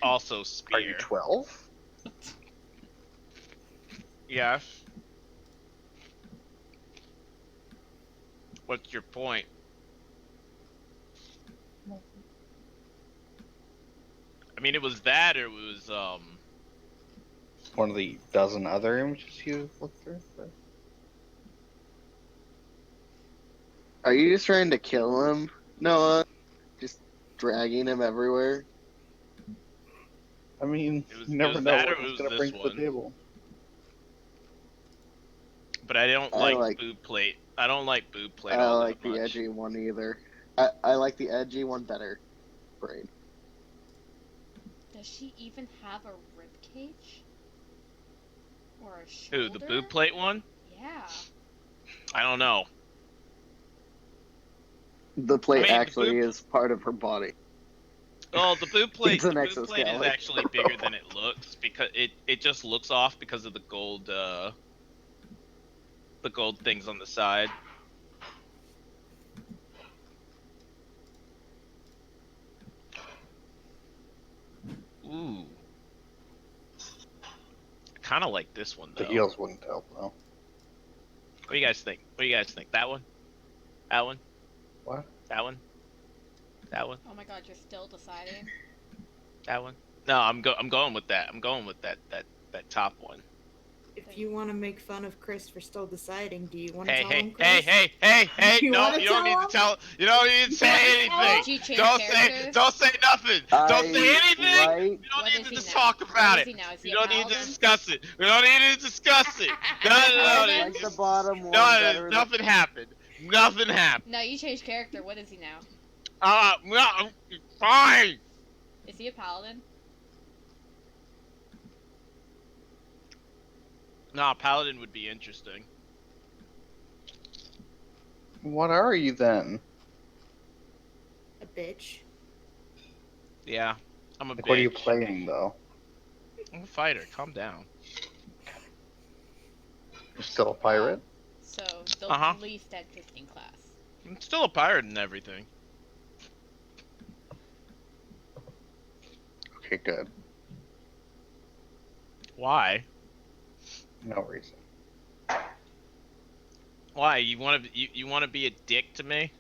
also Are you spear. 12? Yes. What's your point? I mean, it was that, or it was One of the dozen other images you looked through? Are you just trying to kill him, Noah? Just dragging him everywhere? I mean, it was you it never was know that, or what it he's was going to this bring to the one. table. But I don't I like like boob plate. I don't like boob plate I don't all like that the much. edgy one either. I like the edgy one better. Brain. Does she even have a rib cage? Or a Who, the shoulder? boob plate one? Yeah. I don't know. The plate I mean, the actually boob. is part of her body. Oh, the boob plate. It's an The boob plate is exoskeleton. actually bigger than it looks because it just looks off because of the gold things on the side. Ooh. I kind of like this one The though. heels wouldn't help, though. What do you guys think? What do you guys think? That one? That one? What? That one? That one? Oh my god, you're still deciding? That one? No, I'm going with that. I'm going with that top one. If you want to make fun of Chris for still deciding, do you want to Hey, tell hey, him, hey, Chris? hey, hey, hey! You No, wanna you don't tell need to him? tell. You don't need to say tell him? anything. Did you change Don't characters? say nothing. Don't say I anything. like We don't What need is to he just now? talk about What is it. he now? Is he We a don't need to paladin? discuss it. We don't need to discuss it. No, no, I no. like the Just, bottom one no, better. nothing happened. Nothing happened. No, you changed character. What is he now? No, fine. Is he a paladin? Nah, paladin would be interesting. What are you then? A bitch. Yeah, I'm a Like, bitch. what are you playing, though? I'm a fighter. Calm down. You're still a pirate? So, the Uh-huh. least interesting class. I'm still a pirate and everything. Okay, good. Why? No reason. Why? You want to be a dick to me?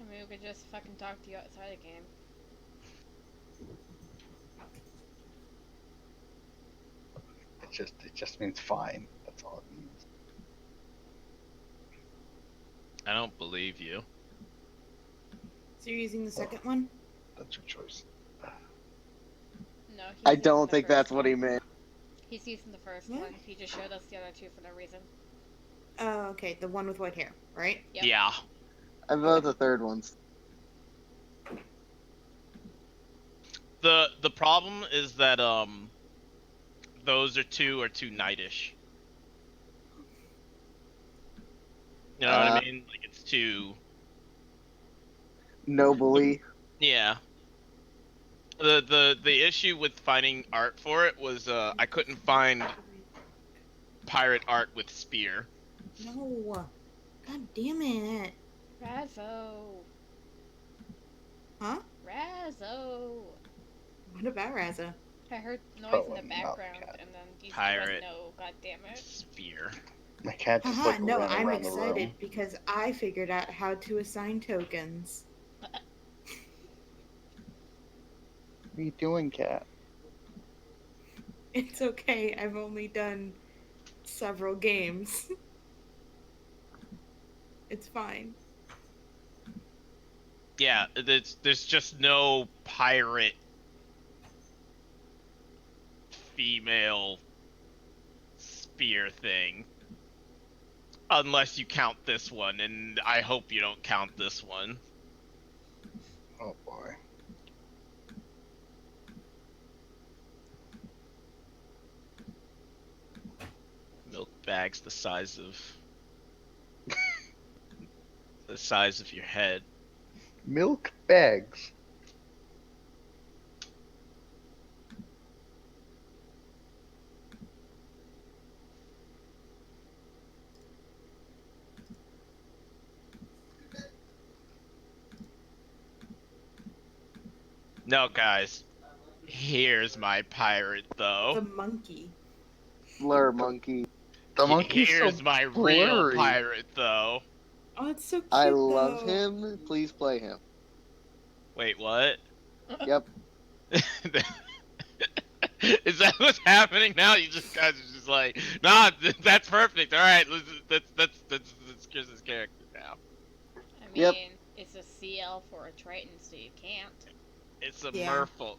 I mean, we could just fucking talk to you outside the game. It just means fine. That's all it means. I don't believe you. So you're using the second one? That's your choice. No, he's I using don't the think first that's what he one. meant. He's using the first Yeah. one. He just showed us the other two for no reason. Oh, okay. The one with white hair, right? Yep. Yeah. I vote the third one's. The problem is that those are too knightish. You know what I mean? Like it's too Nobly. yeah. The issue with finding art for it was I couldn't find pirate art with spear. No. God damn it. Razzo. Huh? Razzo. What about Raza? I heard noise Probably in the not background, cat. and then you Pirate. went, no, god damn it. Spear. My cat just Haha, like no, ran I'm around the excited room. because I figured out how to assign tokens. What are you doing, cat? It's okay, I've only done several games. It's fine. Yeah, there's just no pirate female spear thing. Unless you count this one, and I hope you don't count this one. Oh boy. Milk bags the size of the size of your head. Milk bags. No, guys. Here's my pirate, though. The monkey. Blur monkey. The monkey's so Here's my real blurry. pirate, though. Oh, it's so cute. I love though. him. Please play him. Wait, what? Yep. Is that what's happening now? You just guys are just like, nah, that's perfect. All right, that's Chris's character now. I mean, Yep. it's a CL for a Triton, so you can't. It's a Yeah. merfolk.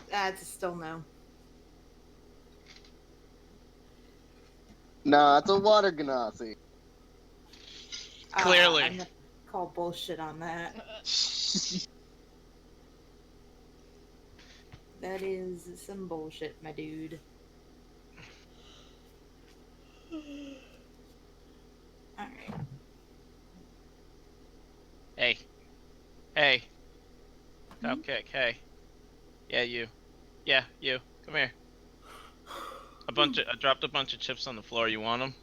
That's still no. Nah, it's a water ganassi. Clearly. I'm gonna call bullshit on that. That is some bullshit, my dude. Alright. Hey. Hey. Hmm? Okay, hey. Yeah, you. Yeah, you. Come here. I dropped a bunch of chips on the floor. You want them?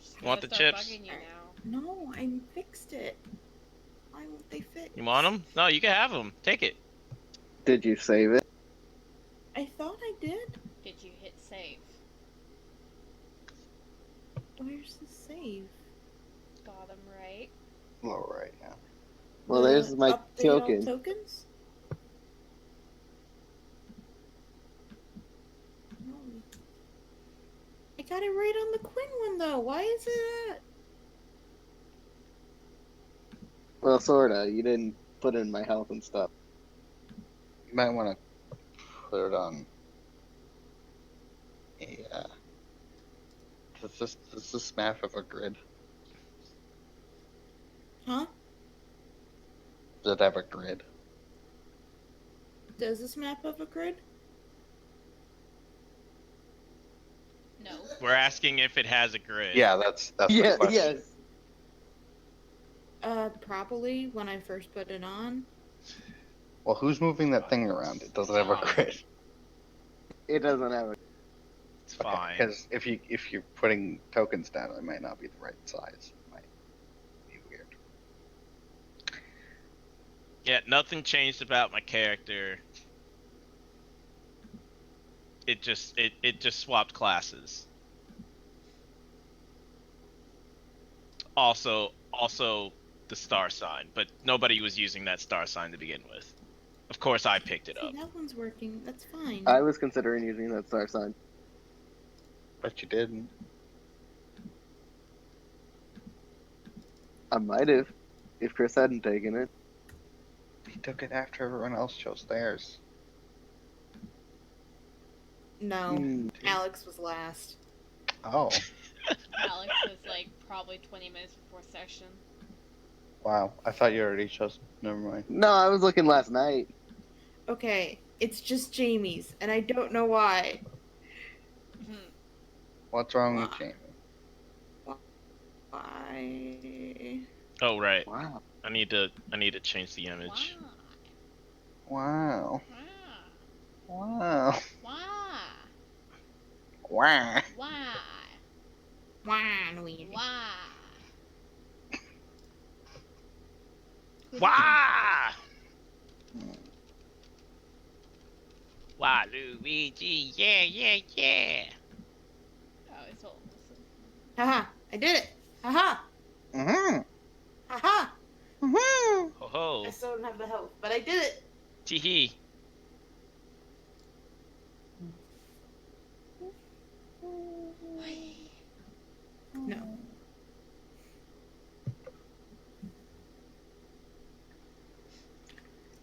She's You want gonna the start chips? bugging you now. No, I fixed it. Why won't they fix? You want them? No, you can have them. Take it. Did you save it? I thought I did. Did you hit save? Where's the save? Bottom right. Low right now. Well, The there's my update all token. tokens? No. I got it right on the Quinn one though. Why is it? Well, sorta. You didn't put in my health and stuff. You might want to put it on. Yeah. Does this map have a grid? Huh? Does it have a grid? Does this map have a grid? No. We're asking if it has a grid. Yeah, that's Yeah, the question. yes. Probably when I first put it on. Well, who's moving that thing around? It doesn't have a grid. It doesn't have a. It's fine. Because if you're putting tokens down, it might not be the right size. It might be weird. Yeah, nothing changed about my character. It just swapped classes. Also the star sign, but nobody was using that star sign to begin with. Of course I picked it See, up. that one's working. That's fine. I was considering using that star sign. But you didn't. I might have, if Chris hadn't taken it. He took it after everyone else chose theirs. No, Hmm. Alex was last. Oh, Alex was like probably 20 minutes before session. wow. I thought you already chose. Never mind. No, I was looking last night. Okay, it's just Jamie's, and I don't know why. Mhm. What's wrong Wow. with Jamie? Why? Oh right. Wow. I need to change the image. Wow. Why? Wow. Why? Wow. Why? Why, Luigi? Why? Wah! Wah, Luigi, yeah. Oh, it's all. Haha, I did it! Haha! Mm-hmm. Haha! Mm-hmm. Ho ho. I still don't have the health, but I did it! Teehee. No.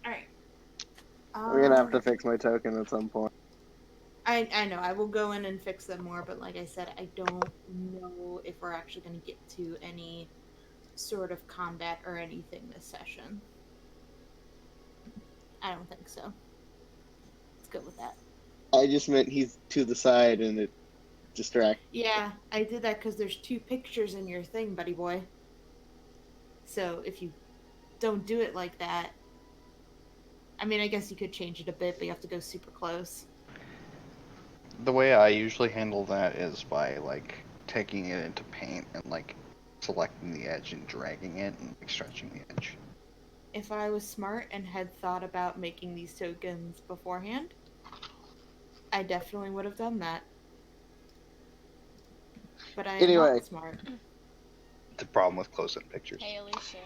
Alright. We're gonna have to fix my token at some point. I know, I will go in and fix them more, but like I said, I don't know if we're actually going to get to any sort of combat or anything this session. I don't think so. Let's go with that. I just meant he's to the side and it distracts. Yeah, I did that because there's 2 pictures in your thing, buddy boy. So if you don't do it like that, I mean, I guess you could change it a bit, but you have to go super close. The way I usually handle that is by like taking it into paint and like selecting the edge and dragging it and like, stretching the edge. if I was smart and had thought about making these tokens beforehand, I definitely would have done that. But I am Anyway. not smart. It's a problem with close-in pictures. Hey, Alicia,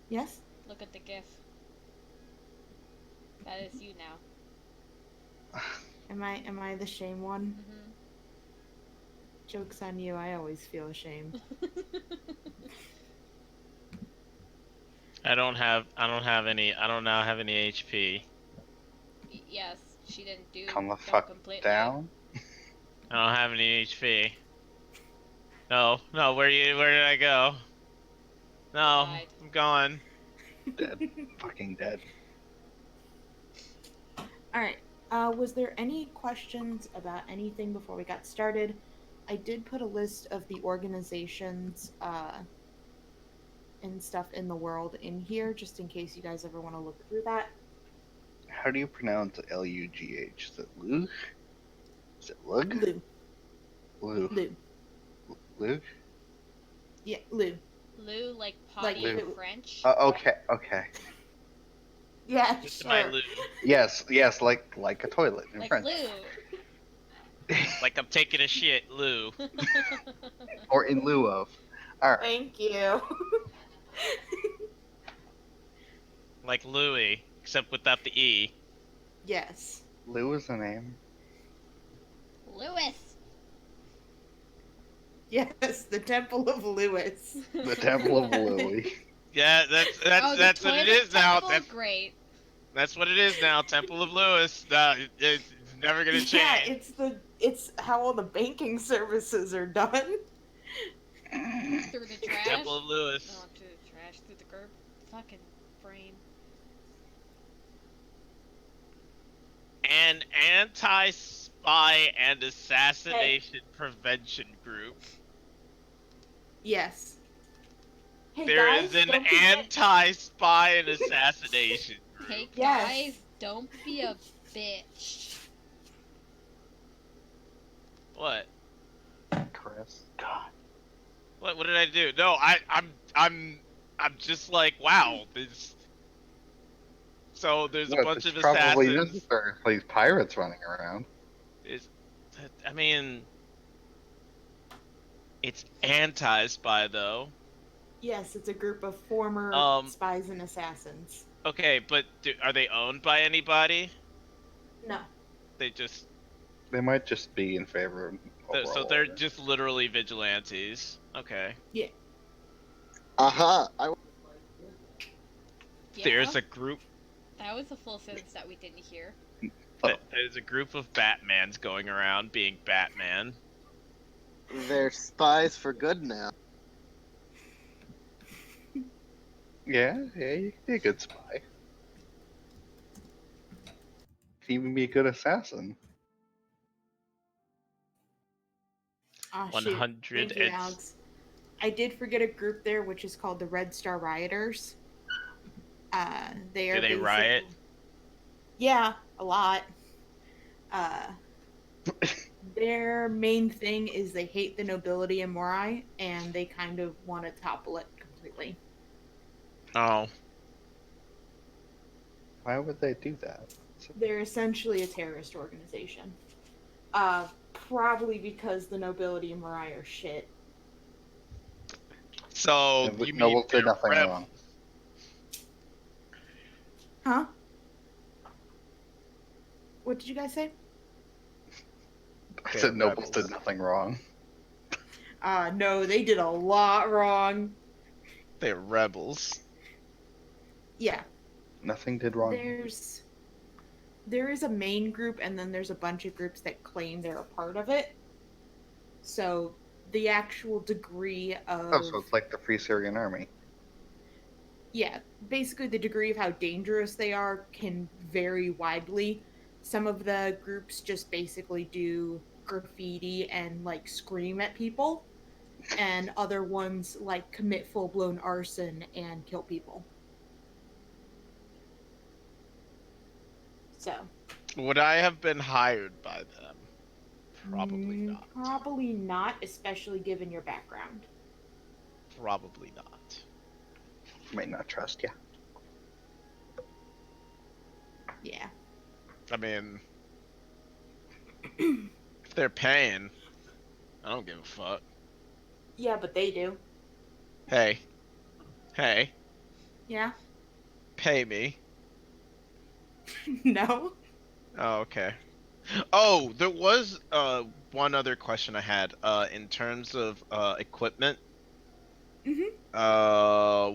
Yes? look at the GIF. That is you now. Am I the shame one? Mm-hmm. Joke's on you, I always feel ashamed. I don't now have any HP. Yes, she didn't do Come the them fuck completely. down. I don't have any HP. No, where did I go? No, Died. I'm gone. Dead. Fucking dead. Alright, was there any questions about anything before we got started? I did put a list of the organizations, and stuff in the world in here, just in case you guys ever want to look through that. How do you pronounce Lugh? Is it Lugh? Is it Lug? Lou. Lugh. Lou. Lugh? Yeah, Lou. Lou, like potty Like in Lou. French. Okay. Yeah, Just sure. my loot. Yes, like a toilet in Like French. Lou. Like I'm taking a shit, Lou. Or in lieu of. Alright. Thank you. Like Louis, except without the E. Yes. Lou is the name. Lewis. Yes, the Temple of Lewis. The Temple of Louis. Yeah, that's the what it toilet is now. temple? Great. That's what it is now. Temple of Lewis. It's never gonna change. Yeah, it's how all the banking services are done. Through the trash. Temple of Lewis. Oh, through the trash, through the curb. Fucking brain. An anti-spy and assassination prevention group. Yes. Hey, There guys, is an don't forget- anti-spy and assassination group. Hey Yes. guys, don't be a bitch. What? Chris. God. What did I do? No, I'm just like, wow, so there's a bunch It's of probably assassins. necessary for these pirates running around. I mean, it's anti-spy though. Yes, it's a group of former spies and assassins. Okay, but are they owned by anybody? No. They just They might just be in favor of so overall they're order. just literally vigilantes. Okay. Aha! Yeah, There's a group. that was a full sentence that we didn't hear. There's a group of Batmans going around being Batman. They're spies for good now. Yeah, you can be a good spy. You can even be a good assassin. Ah, 100 shoot. Thank you, and- Alex. I did forget a group there, which is called the Red Star Rioters. They are. Do they riot? Yeah, a lot. Their main thing is they hate the nobility in Morai, and they kind of want to topple it completely. Oh. Why would they do that? They're essentially a terrorist organization. Probably because the nobility in Morai are shit. So And you Noble mean did they're nothing rebels? wrong. Huh? What did you guys say? I said Nobles rebels. did nothing wrong. No, they did a lot wrong. They're rebels. Yeah, Nothing did wrong. there is a main group, and then there's a bunch of groups that claim they're a part of it. So the actual degree of Oh, so it's like the Free Syrian Army. yeah, basically the degree of how dangerous they are can vary widely. Some of the groups just basically do graffiti and like scream at people, and other ones like commit full-blown arson and kill people. So Would I have been hired by them? Probably not. Probably not, especially given your background. Probably not. Might not trust you. I mean, if they're paying, I don't give a fuck. Yeah, but they do. Hey, hey, Yeah. pay me. No. Oh, okay. Oh, there was one other question I had in terms of equipment. Mhm.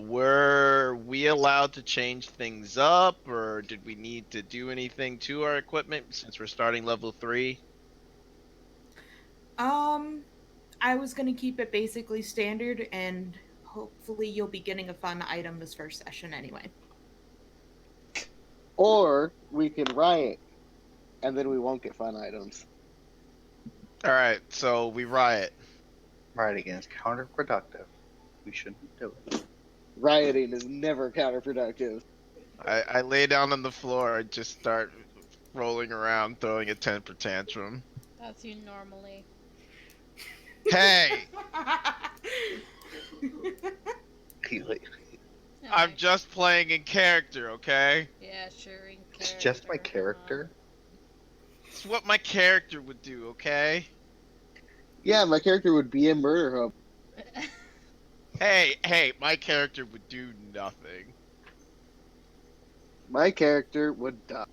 Were we allowed to change things up, or did we need to do anything to our equipment since we're starting level 3? I was gonna keep it basically standard, and hopefully you'll be getting a fun item this first session anyway. Or we can riot, and then we won't get fun items. All right, so we riot. Rioting is counterproductive. We shouldn't do it. Rioting is never counterproductive. I lay down on the floor and just start rolling around, throwing a temper tantrum. That's you normally. Hey, I'm Alright. just playing in character, okay? Yeah, sure. In It's just my character, character. It's what my character would do, okay? Yeah, my character would be a murder hope. huh? Hey, my character would do nothing. My character would die.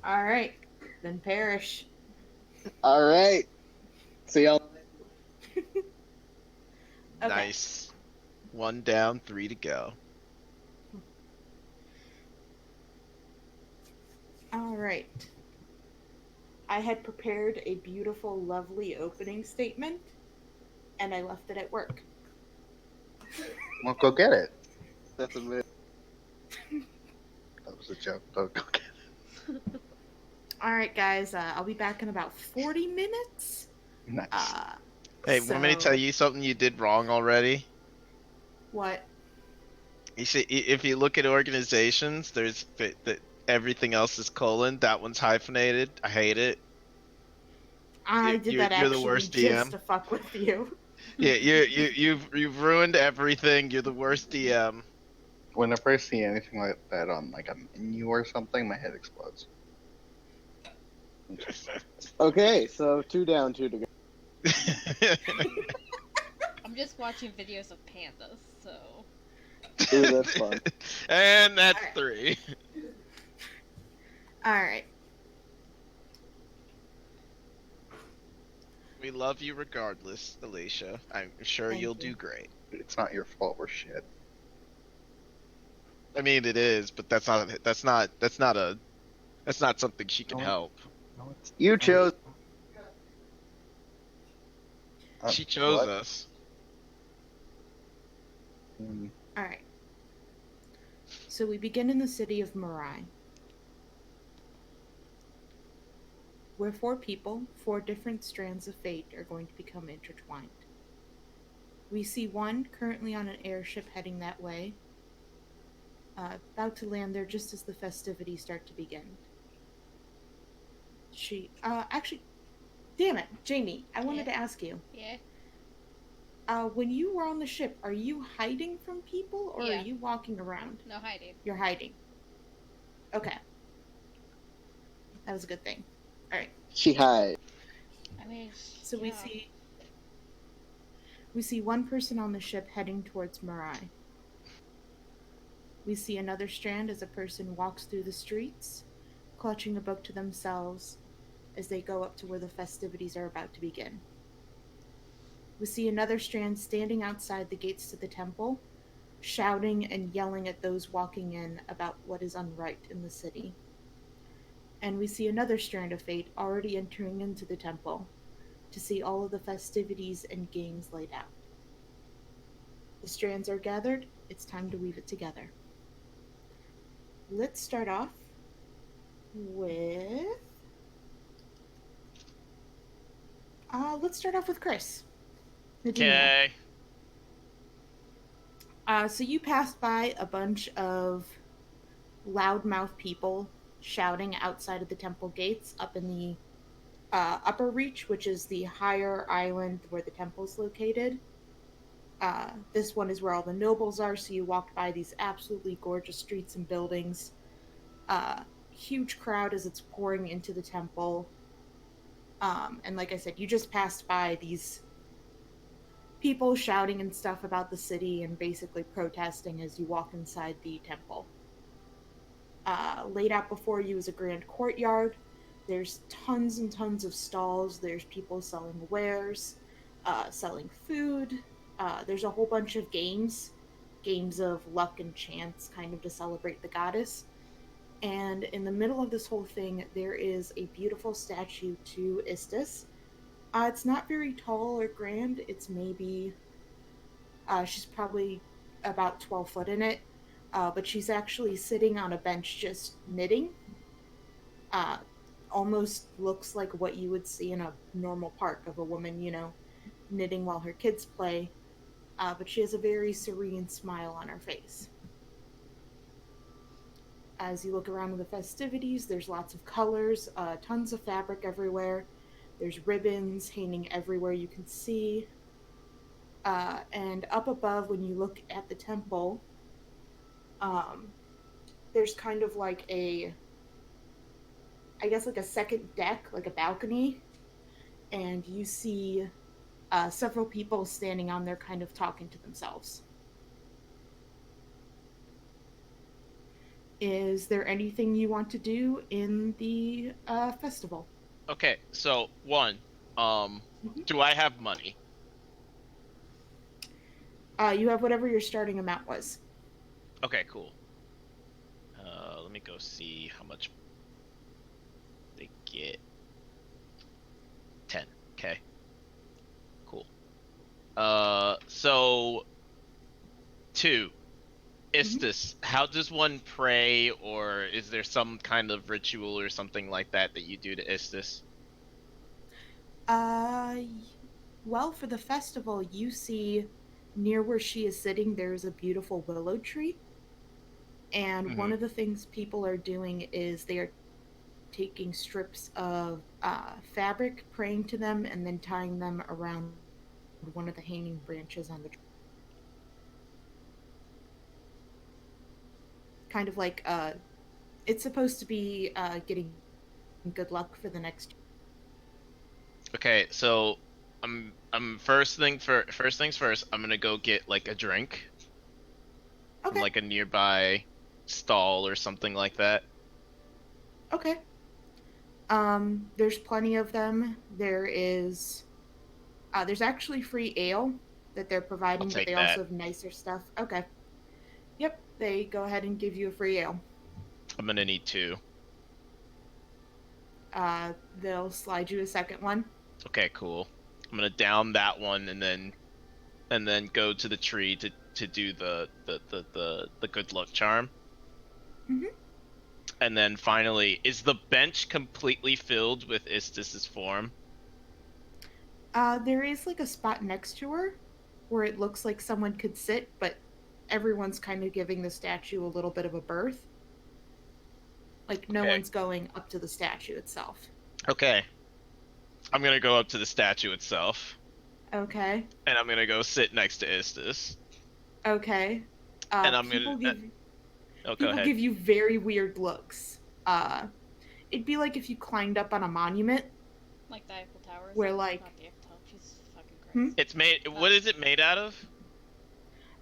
All right, then perish. All right. See y'all. Okay. Nice. 1 down, 3 to go. All right. I had prepared a beautiful, lovely opening statement, and I left it at work. Well, go get it. That's a bit. That was a joke. Go get it. All right, guys. I'll be back in about 40 minutes. Nice. Hey, want me to tell you something you did wrong already? What? You see, if you look at organizations, there's everything else is colon. That one's hyphenated. I hate it. I did that You're the actually worst just DM. to fuck with you. Yeah, you've ruined everything. You're the worst DM. Whenever I see anything like that on like a menu or something, my head explodes. Okay, so 2 down, 2 to go. I'm just watching videos of pandas, so. Ooh, that's fun. And that's Alright. 3. All right. We love you regardless, Alicia. I'm sure Thank you'll you. do great. It's not your fault. We're shit. I mean, it is, but that's not something she can Oh. help. No, it's You chose. She chose what? us. All right. So we begin in the city of Marai, where 4 people, 4 different strands of fate, are going to become intertwined. We see one currently on an airship heading that way, about to land there just as the festivities start to begin. Actually, damn it, Jamie, I wanted Yeah. to ask you. Yeah. When you were on the ship, are you hiding from people or Yeah. are you walking around? No hiding. You're hiding. Okay. That was a good thing. Alright. She hides. I mean. So yeah. we see one person on the ship heading towards Marai. We see another strand as a person walks through the streets, clutching a book to themselves as they go up to where the festivities are about to begin. We see another strand standing outside the gates to the temple, shouting and yelling at those walking in about what is unright in the city. And we see another strand of fate already entering into the temple to see all of the festivities and games laid out. The strands are gathered, it's time to weave it together. Let's start off with Chris. Nadine. Okay. So you passed by a bunch of loudmouth people shouting outside of the temple gates up in the upper reach, which is the higher island where the temple's located. This one is where all the nobles are, so you walked by these absolutely gorgeous streets and buildings. huge crowd as it's pouring into the temple. And like I said, you just passed by these people shouting and stuff about the city and basically protesting as you walk inside the temple. Laid out before you is a grand courtyard. There's tons and tons of stalls. There's people selling wares, selling food. There's a whole bunch of games of luck and chance, kind of to celebrate the goddess. And in the middle of this whole thing, there is a beautiful statue to Istis. It's not very tall or grand. It's maybe, she's probably about 12 foot in it. But she's actually sitting on a bench just knitting. Uh, Almost looks like what you would see in a normal park of a woman, knitting while her kids play. But she has a very serene smile on her face. As you look around the festivities, there's lots of colors, tons of fabric everywhere. There's ribbons hanging everywhere you can see. And up above, when you look at the temple, there's kind of like a second deck, like a balcony. And you see several people standing on there kind of talking to themselves. Is there anything you want to do in the festival? Okay, so one, do I have money? You have whatever your starting amount was. Okay, cool. Let me go see how much they get. 10. Okay. Cool. So 2. Istis, how does one pray, or is there some kind of ritual or something like that you do to Istis? Well, for the festival, you see near where she is sitting, there's a beautiful willow tree. And one of the things people are doing is they are taking strips of fabric, praying to them, and then tying them around one of the hanging branches on the tree. Kind of like it's supposed to be getting good luck for the next. Okay, so I'm first things first. I'm gonna go get like a drink from Okay. like a nearby stall or something like that. Okay. There's plenty of them. There's actually free ale that they're providing, but take they that. also have nicer stuff. Okay. Yep, they go ahead and give you a free ale. I'm gonna need 2. They'll slide you a second one. Okay, cool. I'm gonna down that one and then go to the tree to do the good luck charm. Mhm. And then finally, is the bench completely filled with Istis's form? There is like a spot next to her where it looks like someone could sit, but everyone's kind of giving the statue a little bit of a berth. Like no Okay. one's going up to the statue itself. Okay. I'm gonna go up to the statue itself, Okay. and I'm gonna go sit next to Istis. Okay. And I'm people gonna. give Oh, go people ahead. give you very weird looks. It'd be like if you climbed up on a monument. Like the Eiffel Tower. Where, like- Not the Eiffel Tower. Jesus fucking Christ. Hmm? It's made. What is it made out of?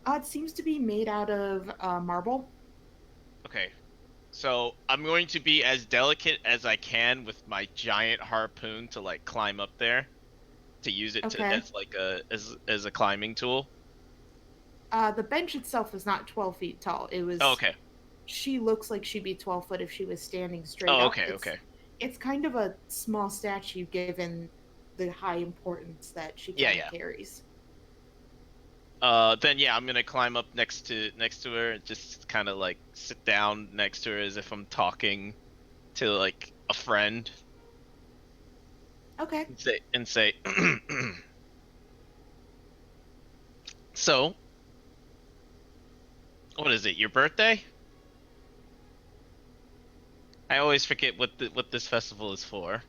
It seems to be made out of marble. Okay. So I'm going to be as delicate as I can with my giant harpoon to like climb up there, to use it Okay. as like as a climbing tool. The bench itself is not 12 feet tall. It was. Oh, okay. She looks like she'd be 12 foot if she was standing straight Oh, up. okay, okay. It's kind of a small statue given the high importance that she carries. Then yeah, I'm gonna climb up next to her, and just kind of like sit down next to her as if I'm talking to like a friend, Okay. and say, so, what is it? Your birthday? I always forget what this festival is for.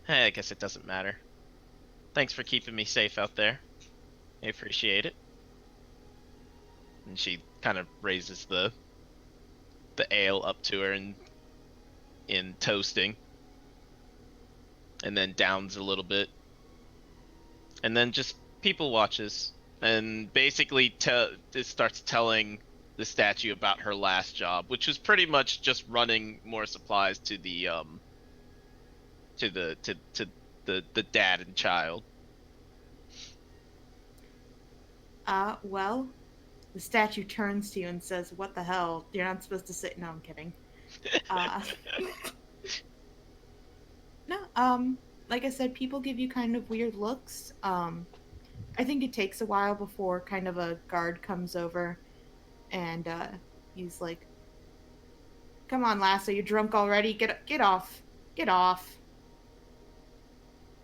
Hey, I guess it doesn't matter. Thanks for keeping me safe out there. I appreciate it. And she kind of raises the ale up to her and in toasting, and then downs a little bit, and then just people watches, and basically it starts telling the statue about her last job, which was pretty much just running more supplies to the the dad and child. Well, the statue turns to you and says, "What the hell? You're not supposed to sit." No, I'm kidding. No, like I said, people give you kind of weird looks. I think it takes a while before kind of a guard comes over and he's like, "Come on, Lasso, you're drunk already. Get off. Get off."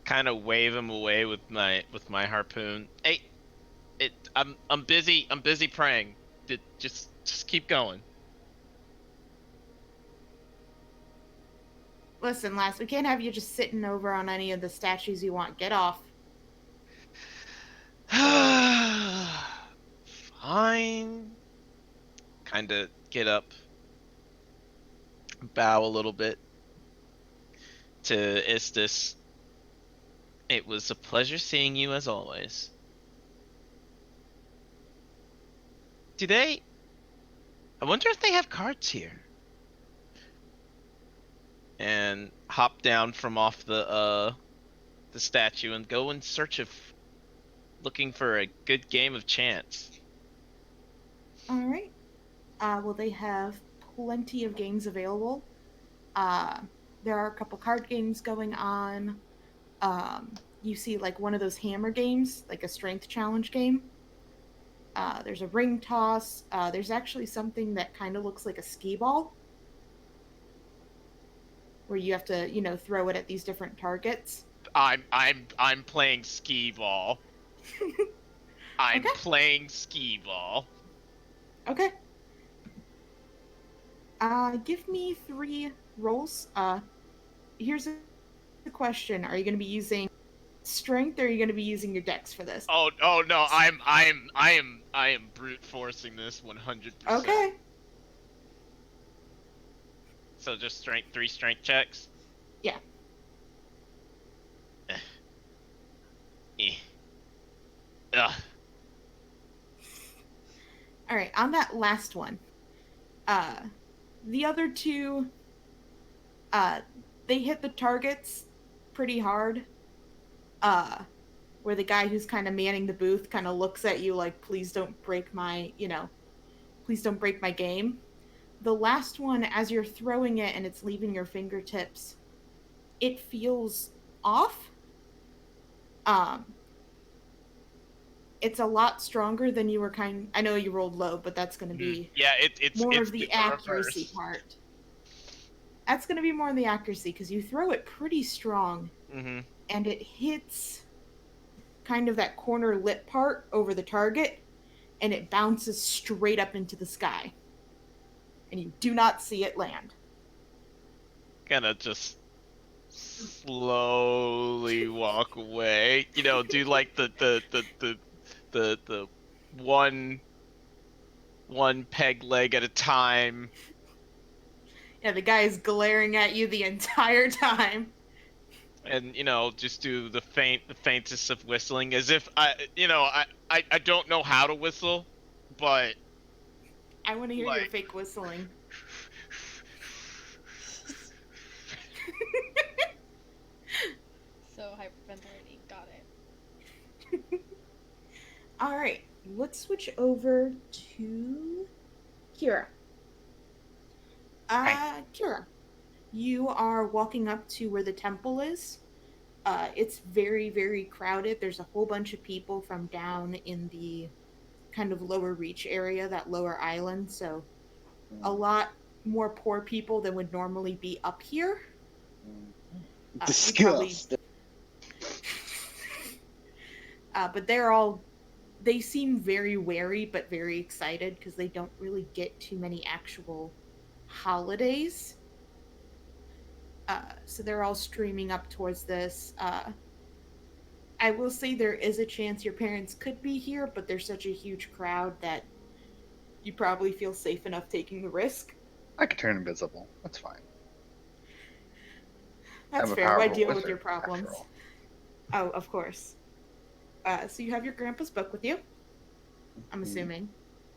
Kind of wave him away with my harpoon. Hey, I'm busy. I'm busy praying. Just keep going. Listen, Lass, we can't have you just sitting over on any of the statues you want. Get off. Fine. Kind of get up, bow a little bit to Istis. It was a pleasure seeing you as always. Do they? I wonder if they have cards here. And hop down from off the statue and go in search of looking for a good game of chance. All right. Well, they have plenty of games available. There are a couple card games going on. You see, like, one of those hammer games, like a strength challenge game. There's a ring toss. There's actually something that kind of looks like a skee ball, where you have to, throw it at these different targets. I'm playing skee ball. I'm Okay. playing skee ball. Okay. Give me 3 rolls. Here's the question: are you going to be using strength, or are you going to be using your dex for this? Oh no, I am brute forcing this 100%. Okay. So just 3 strength checks. Yeah. Ugh. All right. On that last one, the other 2, they hit the targets pretty hard. Where the guy who's kind of manning the booth kind of looks at you like, "Please don't break my, please don't break my game." The last one, as you're throwing it and it's leaving your fingertips, it feels off. It's a lot stronger than you were I know you rolled low, but that's going to be it's more it's of the the accuracy reverse. part. That's going to be more of the accuracy, because you throw it pretty strong, Mm-hmm. and it hits kind of that corner lip part over the target, and it bounces straight up into the sky. And you do not see it land. Gonna just slowly walk away. Do like the one peg leg at a time. Yeah, the guy is glaring at you the entire time. And just do the faintest of whistling, as if I don't know how to whistle, but I want to hear like, your fake whistling. So hyperventilating. Got it. All right, let's switch over to Kira. Kira, you are walking up to where the temple is. It's very, very crowded. There's a whole bunch of people from down in the kind of lower reach area, that lower island. So a lot more poor people than would normally be up here. Disgusting. But they seem very wary but very excited, because they don't really get too many actual holidays. So they're all streaming up towards this. I will say there is a chance your parents could be here, but there's such a huge crowd that you probably feel safe enough taking the risk. I could turn invisible. That's fine. That's I'm a fair. Why powerful deal with wizard, your after problems? all. Oh, of course. So you have your grandpa's book with you, I'm assuming.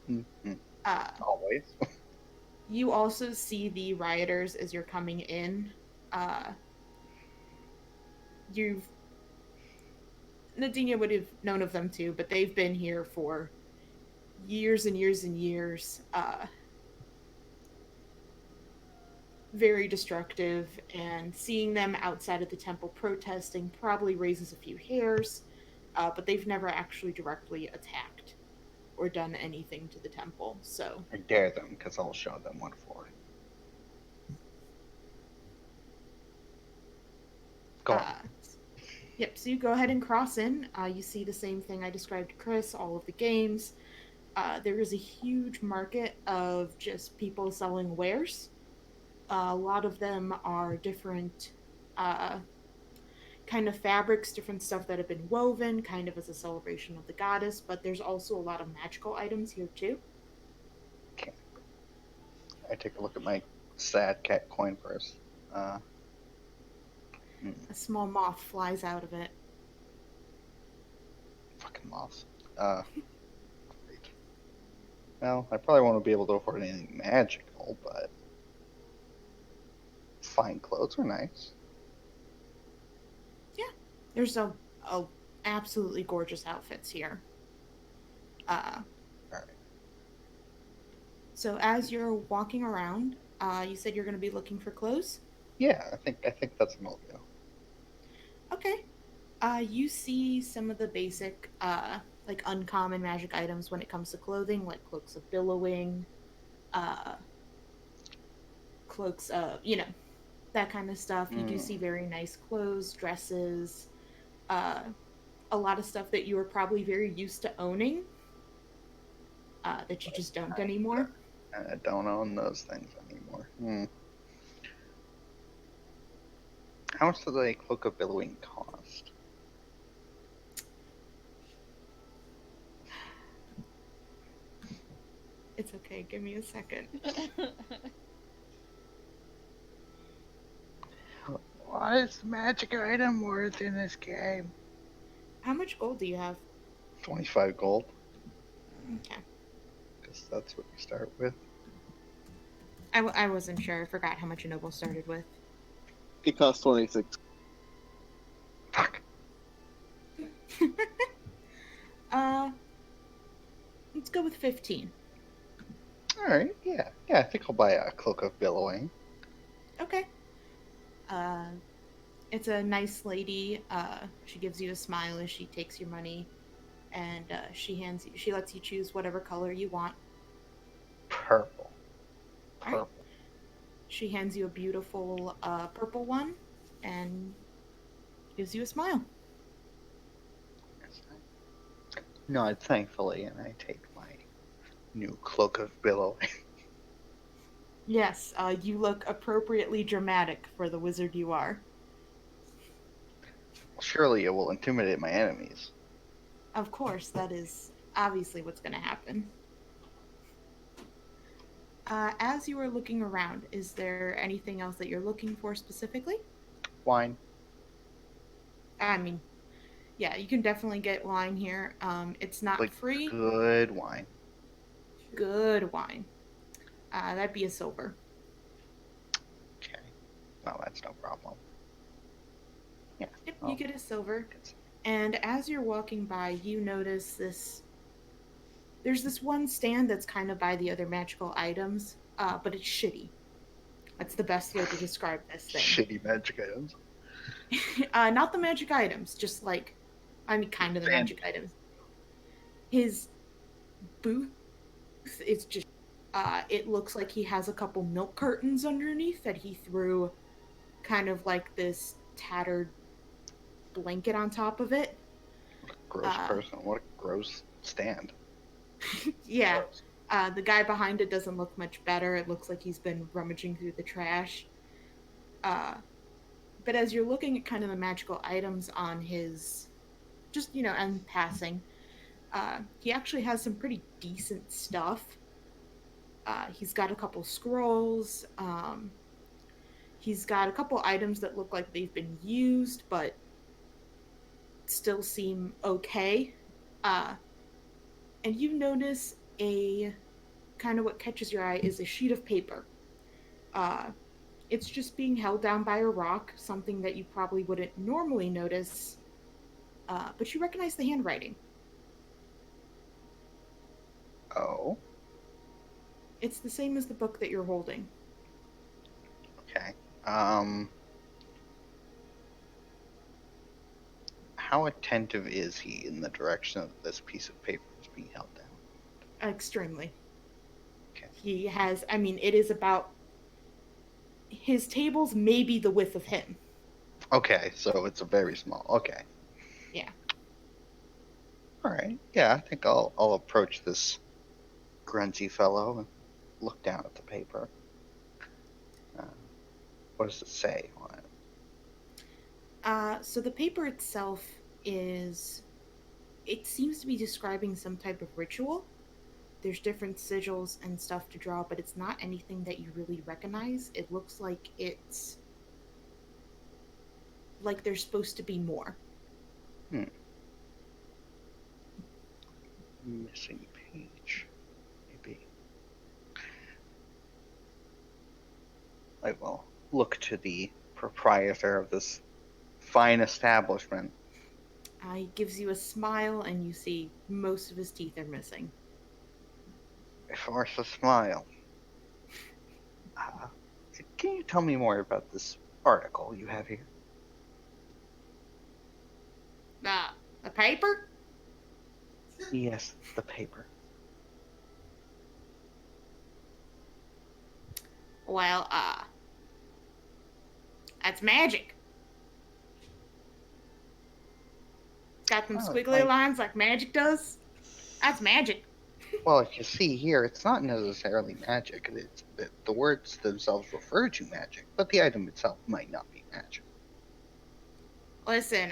Mhm. Uh, Always. you also see the rioters as you're coming in. Uh, you've Nadinia would have known of them too, but they've been here for years and years and years. Very destructive, and seeing them outside of the temple protesting probably raises a few hairs, but they've never actually directly attacked or done anything to the temple. So, I dare them, because I'll show them what for. Go on. uh, yep. So you go ahead and cross in. You see the same thing I described to Chris. All of the games. There is a huge market of just people selling wares. A lot of them are different uh, kind of fabrics, different stuff that have been woven, kind of as a celebration of the goddess, but there's also a lot of magical items here too. Okay. I take a look at my sad cat coin purse. A small moth flies out of it. Fucking moths. Great. Well, I probably won't be able to afford anything magical, but fine clothes are nice. There's a absolutely gorgeous outfits here. Alright. So as you're walking around, you said you're going to be looking for clothes. Yeah, I think that's an old go. Okay. You see some of the basic, like uncommon magic items when it comes to clothing, like cloaks of billowing, uh, cloaks of, that kind of stuff. You do see very nice clothes, dresses, uh, a lot of stuff that you were probably very used to owning, that you just don't anymore. I don't own those things anymore. How much does a cloak of billowing cost? It's okay. Give me a second. What is the magic item worth in this game? How much gold do you have? 25 gold, Okay. because that's what you start with. I wasn't sure. I forgot how much a noble started with. It costs 26. Fuck. Let's go with 15. Alright, yeah, I think I'll buy a cloak of billowing. Okay. It's a nice lady. She gives you a smile as she takes your money, and she lets you choose whatever color you want. Purple. All right. She hands you a beautiful purple one, and gives you a smile. Nod thankfully, and I take my new cloak of billowing. Yes, you look appropriately dramatic for the wizard you are. Surely it will intimidate my enemies. Of course, that is obviously what's going to happen. As you are looking around, is there anything else that you're looking for specifically? Wine. I mean, yeah, you can definitely get wine here. It's not Like free. good wine. Good wine. That'd be a silver. Okay. Well, that's no problem. Yeah. Yep, Oh. you get a silver. And as you're walking by, you notice this. There's this one stand that's kind of by the other magical items, but it's shitty. That's the best way to describe this thing. Shitty magic items. Not the magic items, just like, kind of the magic items. His booth is just, it looks like he has a couple milk curtains underneath that he threw kind of like this tattered blanket on top of it. What a gross person. What a gross stand. Yeah. The guy behind it doesn't look much better. It looks like he's been rummaging through the trash. But as you're looking at kind of the magical items on his, just, and passing, he actually has some pretty decent stuff. He's got a couple scrolls. He's got a couple items that look like they've been used, but still seem okay. And you notice a kind of what catches your eye is a sheet of paper. It's just being held down by a rock, something that you probably wouldn't normally notice, but you recognize the handwriting. Oh, It's the same as the book that you're holding. okay. How attentive is he in the direction of this piece of paper is being held down? Extremely. Okay. He has, I mean, it is about, his table's maybe the width of him. Okay, so it's a very small. Okay. Yeah. All right. Yeah, I think I'll approach this grungy fellow and look down at the paper. What does it say on it? So the paper itself is, it seems to be describing some type of ritual. There's different sigils and stuff to draw, but it's not anything that you really recognize. It looks like it's like there's supposed to be more. Missing page. Maybe. I will look to the proprietor of this fine establishment. He gives you a smile, and you see most of his teeth are missing. Force a smile. Can you tell me more about this article you have here? The paper? Yes, the paper. Well, that's magic. It's got them Oh, squiggly like- lines like magic does. That's magic. Well, if you see here, it's not necessarily magic. The words themselves refer to magic, but the item itself might not be magic. Listen,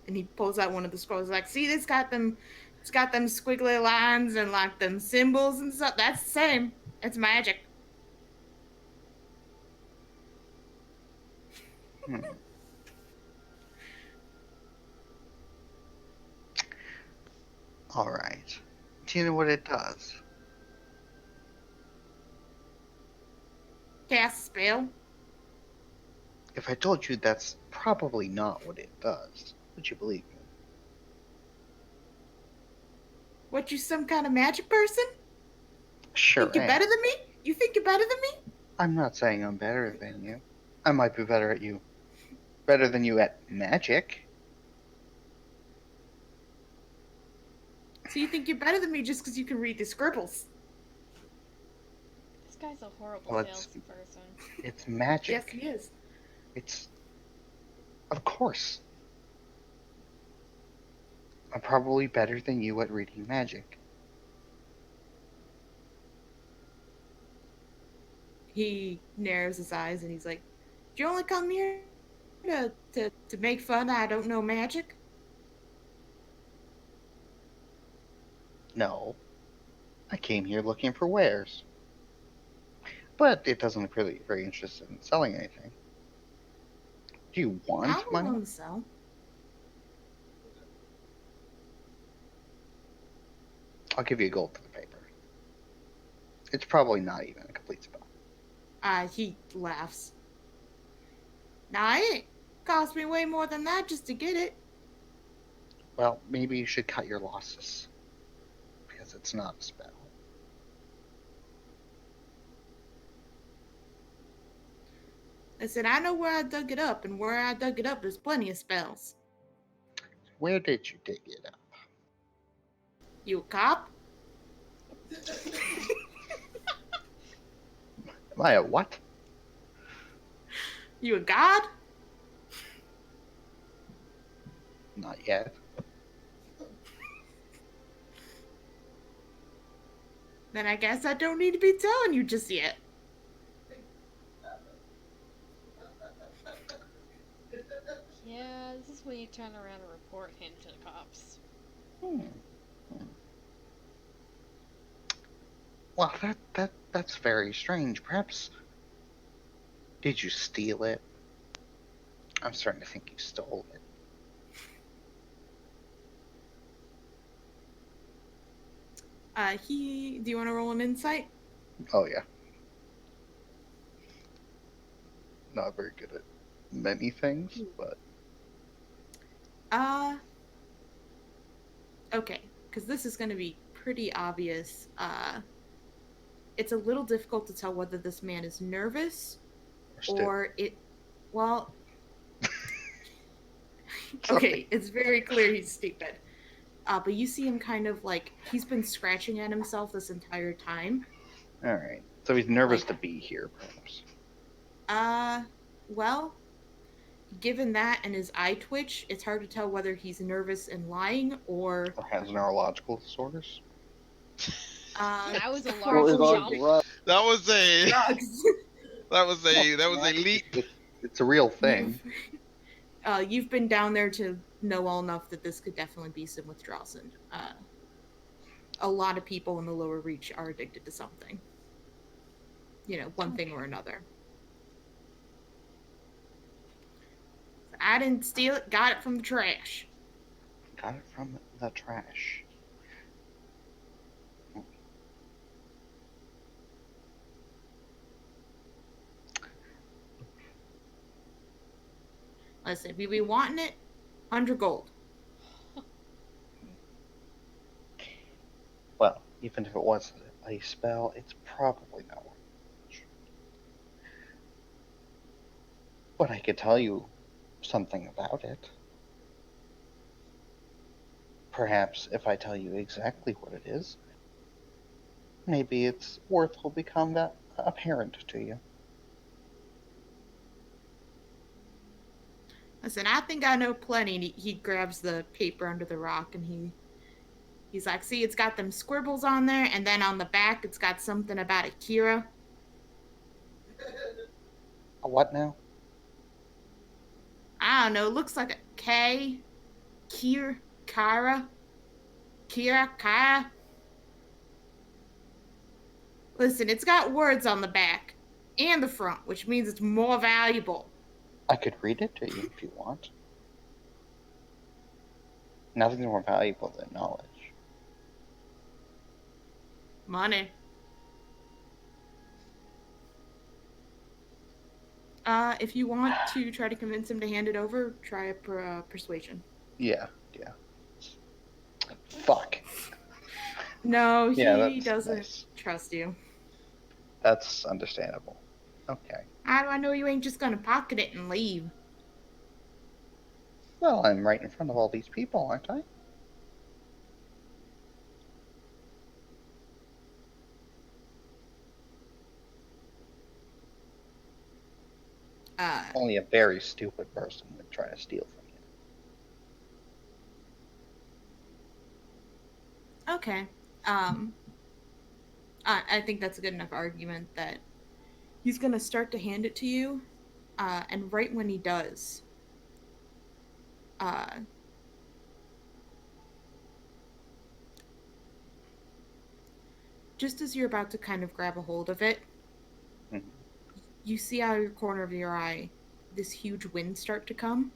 and he pulls out one of the scrolls. Like, see, it's got them squiggly lines and like them symbols and stuff. That's the same. It's magic. Hmm. All right. Do you know what it does? Cast a spell. If I told you that's probably not what it does, would you believe me? What, you some kind of magic person? Sure Think you're am. better than me? You think you're better than me? I'm not saying I'm better than you. I might be better than you at magic. So you think you're better than me just because you can read the scribbles? This guy's a horrible Well, it's- salesperson. It's magic. Yes, he is. It's. Of course. I'm probably better than you at reading magic. He narrows his eyes and he's like, "Do you only come here to make fun I don't know magic?" No. I came here looking for wares. But it doesn't appear that you're very interested in selling anything. Do you want I'm money? willing to sell. I'll give you gold for the paper. It's probably not even a complete spell. He laughs. Nah, it cost me way more than that just to get it. Well, maybe you should cut your losses. Because it's not a spell. Listen, I know where I dug it up, and where I dug it up, there's plenty of spells. Where did you dig it up? You a cop? Am I a what? You a god? Not yet. Then I guess I don't need to be telling you just yet. Yeah, this is when you turn around and report him to the cops. Well, that's very strange. Perhaps Did you steal it? I'm starting to think you stole it. Do you want to roll an insight? Oh, yeah. Not very good at many things, but Okay, because this is going to be pretty obvious. It's a little difficult to tell whether this man is nervous or well, okay, it's very clear he's stupid. But you see him kind of like he's been scratching at himself this entire time. Alright. So he's nervous Like- to be here, perhaps. Well, given that and his eye twitch, it's hard to tell whether he's nervous and lying or Or has neurological disorders. That was a large Well, it's all jump. drugs. That was a drugs. that was a leap. It's a real thing. You've been down there to know well enough that this could definitely be some withdrawal syndrome. A lot of people in the lower reach are addicted to something. You know, one thing or another. I didn't steal it, got it from the trash. Got it from the trash. Listen, we be wanting it, 100 gold. Well, even if it was a spell, it's probably not worth much. But I could tell you something about it. Perhaps if I tell you exactly what it is, maybe its worth will become apparent to you. Listen, I think I know plenty. And he grabs the paper under the rock and he's like, see, it's got them scribbles on there, and then on the back it's got something about Akira. A what now? I don't know, it looks like a K. Kira. Listen, it's got words on the back and the front, which means it's more valuable. I could read it to you if you want. Nothing's more valuable than knowledge. Money. If you want to try to convince him to hand it over, try a persuasion. Yeah. Fuck. No, he Yeah, that's doesn't nice. trust you. That's understandable. Okay. How do I know you ain't just gonna pocket it and leave? Well, I'm right in front of all these people, aren't I? Only a very stupid person would try to steal from you. Okay. I think that's a good enough argument that he's gonna start to hand it to you, and right when he does, just as you're about to kind of grab a hold of it, Mhm. you see out of your corner of your eye this huge wind start to come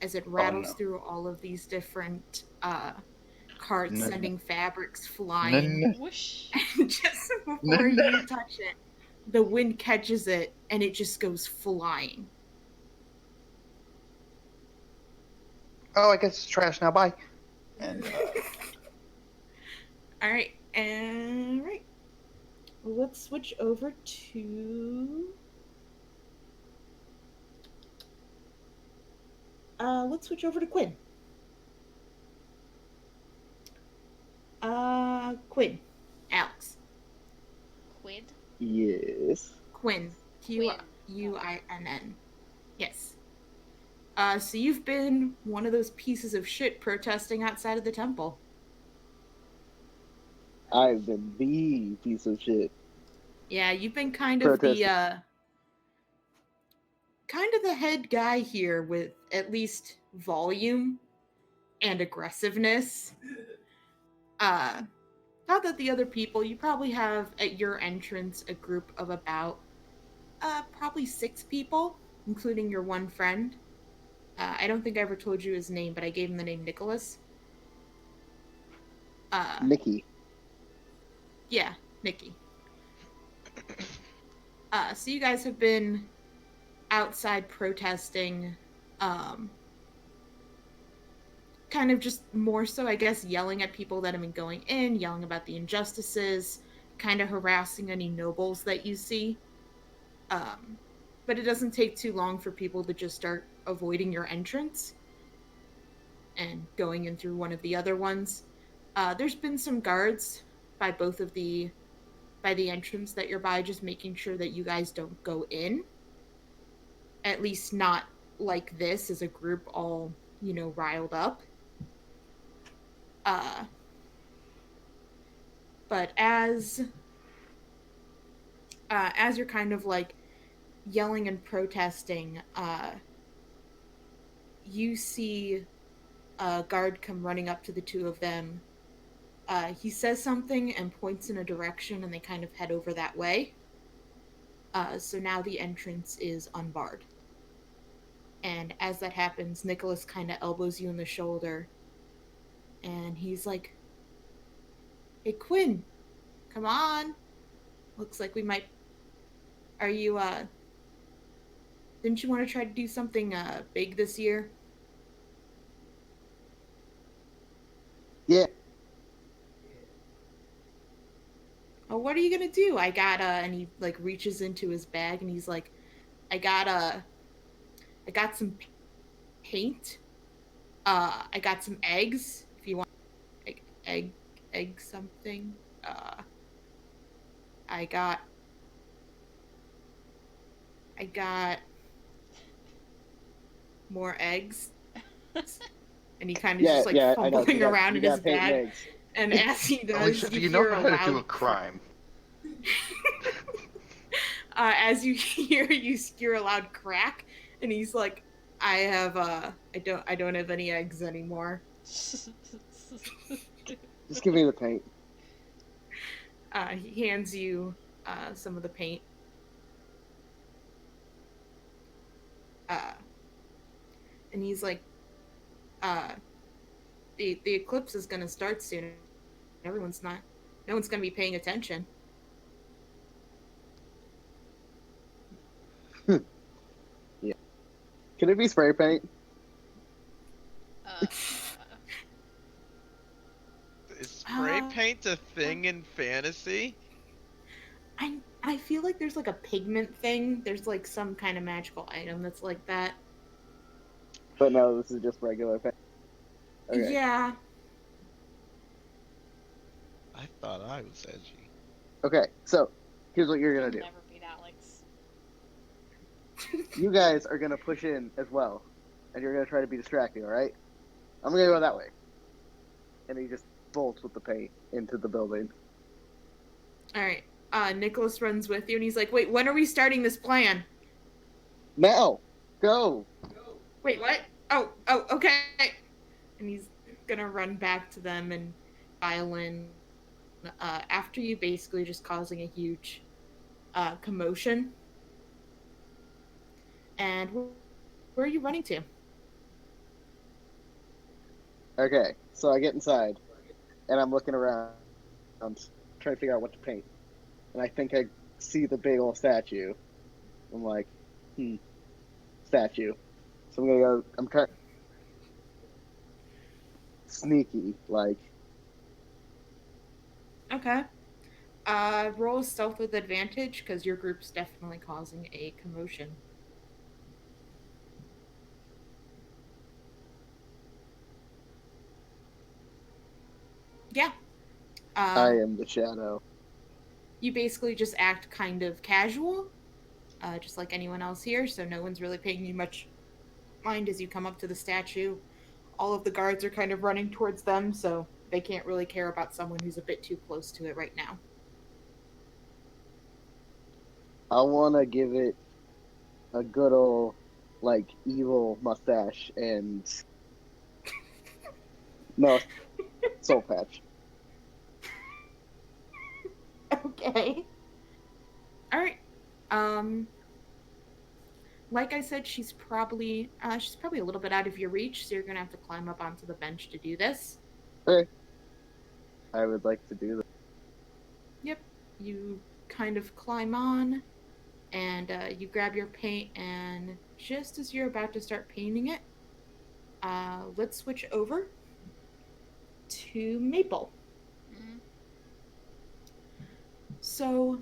as it rattles no. through all of these different carts, No. sending fabrics flying. No. Whoosh. And just before you touch it, the wind catches it and it just goes flying. Oh, I guess it's trash now. Bye. And All right, and right. Let's switch over to. Let's switch over to Quinn. Quinn. Alex. Quid? Yes. Quinn. Quinn. Quinn. Yes. So you've been one of those pieces of shit protesting outside of the temple. I've been the piece of shit. Yeah, you've been kind of Protesting. the head guy here with at least volume and aggressiveness. Not that the other people, you probably have at your entrance a group of about probably 6 people, including your one friend. I don't think I ever told you his name, but I gave him the name Nicholas. Nikki. Yeah, Nikki. So you guys have been outside protesting, kind of just more so, I guess, yelling at people that have been going in, yelling about the injustices, kind of harassing any nobles that you see. But it doesn't take too long for people to just start avoiding your entrance and going in through one of the other ones. There's been some guards by by the entrance that you're by, just making sure that you guys don't go in. At least not like this as a group all, riled up. Uh, but as you're kind of like yelling and protesting, you see a guard come running up to the two of them. He says something and points in a direction, and they kind of head over that way. So now the entrance is unbarred. And as that happens, Nicholas kind of elbows you in the shoulder, and he's like, "Hey, Quinn, come on. Looks like we might... Are you, Didn't you want to try to do something, big this year?" Yeah. "Oh, what are you gonna do?" "I got, and he, like, reaches into his bag, and he's like, I got some paint. I got some eggs, if you want egg something. I got more eggs." And he kind of Yeah, just like yeah, I know. fumbling around in you his got paint and bag. eggs. And as he does, Alicia, do you know hear how a to do a loud crime? as you hear a loud crack, and he's like, I don't have any eggs anymore." Just give me the paint. He hands you some of the paint. And he's like, the eclipse is gonna start soon. No one's gonna be paying attention. Yeah. Can it be spray paint? Uh, Is spray Uh, paint a thing in fantasy? I feel like there's like a pigment thing. There's like some kind of magical item that's like that. But no, this is just regular paint. Okay. Yeah. I thought I was edgy. Okay, so here's what you're gonna you'll do. never beat Alex. You guys are gonna push in as well, and you're gonna try to be distracting. All right? I'm gonna go that way. And he just bolts with the paint into the building. All right. Nicholas runs with you, and he's like, "Wait, when are we starting this plan?" Now, go. "Wait, what? Oh, okay." And he's gonna run back to them and file in. After you basically just causing a huge commotion. And where are you running to? Okay, so I get inside, and I'm looking around, trying to figure out what to paint. And I think I see the big old statue. I'm like, statue. So I'm gonna go. I'm kind of sneaky, like. Okay. Roll stealth with advantage, because your group's definitely causing a commotion. Yeah. I am the shadow. You basically just act kind of casual, just like anyone else here, so no one's really paying you much mind as you come up to the statue. All of the guards are kind of running towards them, so they can't really care about someone who's a bit too close to it right now. I want to give it a good old, like, evil mustache and no soul patch. Okay. All right. like I said, she's probably a little bit out of your reach, so you're gonna have to climb up onto the bench to do this. Okay. I would like to do that. Yep, you kind of climb on, and you grab your paint, and just as you're about to start painting it, let's switch over to Maple. Mm-hmm. So,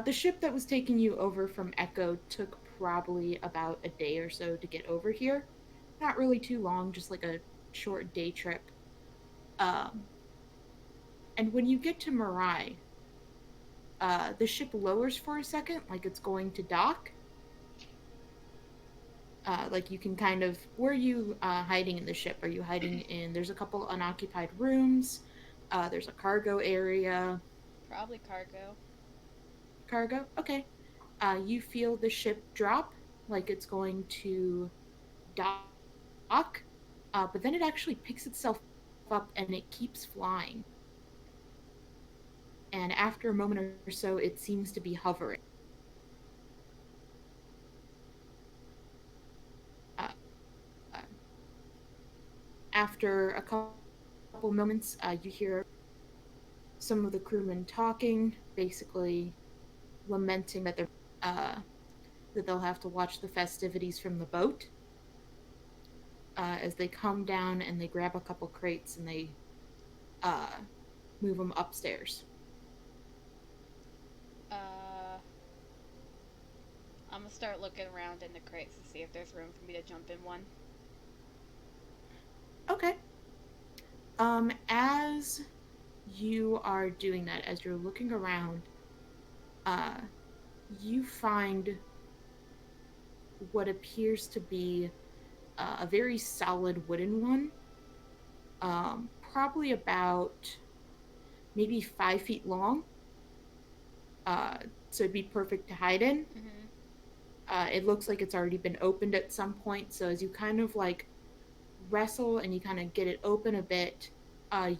the ship that was taking you over from Echo took probably about a day or so to get over here. Not really too long, just like a short day trip. Um, and when you get to Mirai, the ship lowers for a second, like it's going to dock. Like you can kind of, where are you hiding in the ship? Are you hiding in? There's a couple unoccupied rooms. There's a cargo area. Probably cargo. Cargo. Okay. You feel the ship drop, like it's going to dock, but then it actually picks itself up and it keeps flying. And after a moment or so, it seems to be hovering. Uh, uh, After a couple moments, you hear some of the crewmen talking, basically lamenting that they'll have to watch the festivities from the boat. As they come down and they grab a couple crates and they move them upstairs. I'm gonna start looking around in the crates to see if there's room for me to jump in one. Okay. As you are doing that, as you're looking around, you find what appears to be a very solid wooden one. Probably about maybe 5 feet long. So it'd be perfect to hide in. Mm-hmm. It looks like it's already been opened at some point. So as you kind of like wrestle and you kind of get it open a bit,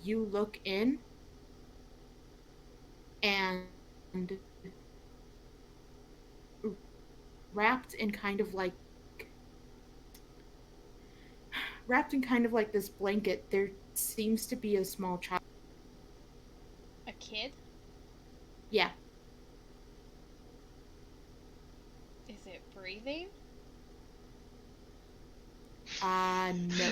you look in and wrapped in kind of like this blanket, there seems to be a small child. A kid? Yeah. Is it breathing? No.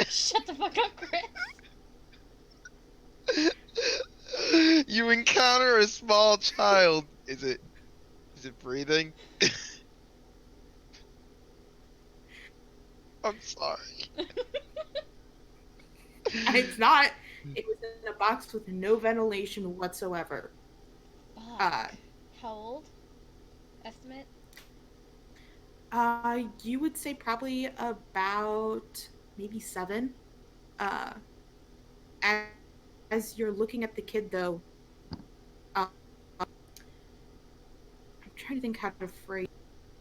Shut the fuck up, Chris. You encounter a small child. Is it breathing? I'm sorry. It's not. It was in a box with no ventilation whatsoever. Fuck. How old? Estimate? You would say probably about maybe 7. As you're looking at the kid, though, I'm trying to think how to phrase.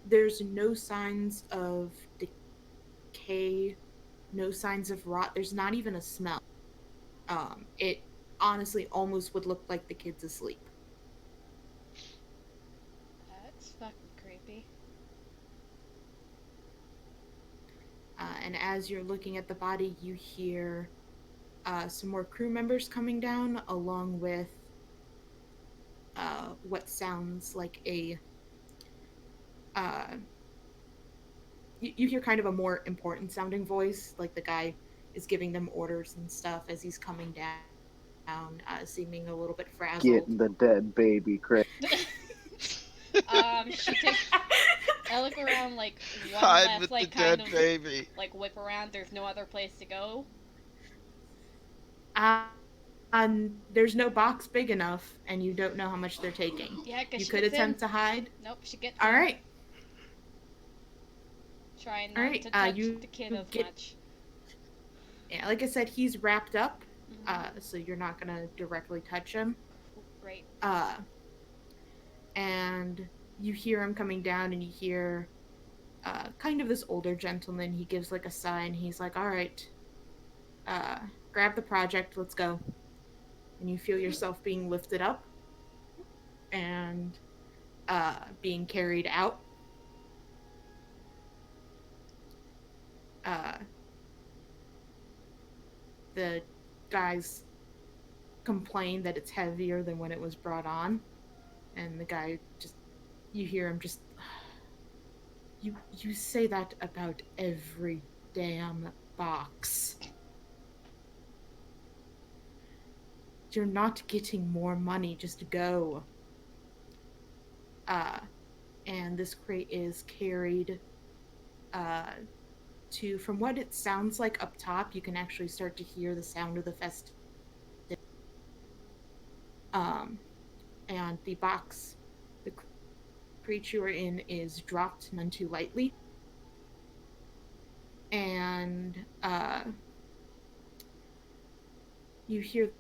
There's no signs of decay, no signs of rot. There's not even a smell. It honestly almost would look like the kid's asleep. That's fucking creepy. And as you're looking at the body, you hear some more crew members coming down, along with what sounds like a... you hear kind of a more important sounding voice, like the guy is giving them orders and stuff as he's coming down, seeming a little bit frazzled. Getting the dead baby, Chris. She takes... I look around like one Hide left, with like the kind dead of baby. like whip around. There's no other place to go. There's no box big enough, and you don't know how much they're taking. Yeah, because You she could gets attempt in. to hide. Nope, she gets All in. right. Trying All not right, to touch you the kid as get- much. Yeah, like I said, he's wrapped up, Mhm. so you're not gonna directly touch him. Great. And you hear him coming down, and you hear kind of this older gentleman. He gives like a sigh, and he's like, "All right, grab the project, let's go." and you feel yourself being lifted up and being carried out. Uh, the guys complain that it's heavier than when it was brought on, and the guy just, you hear him just, you say that about every damn box. You're not getting more money, just go. And this crate is carried to, from what it sounds like up top, you can actually start to hear the sound of the fest. And the box, the crate you are in, is dropped none too lightly. And you hear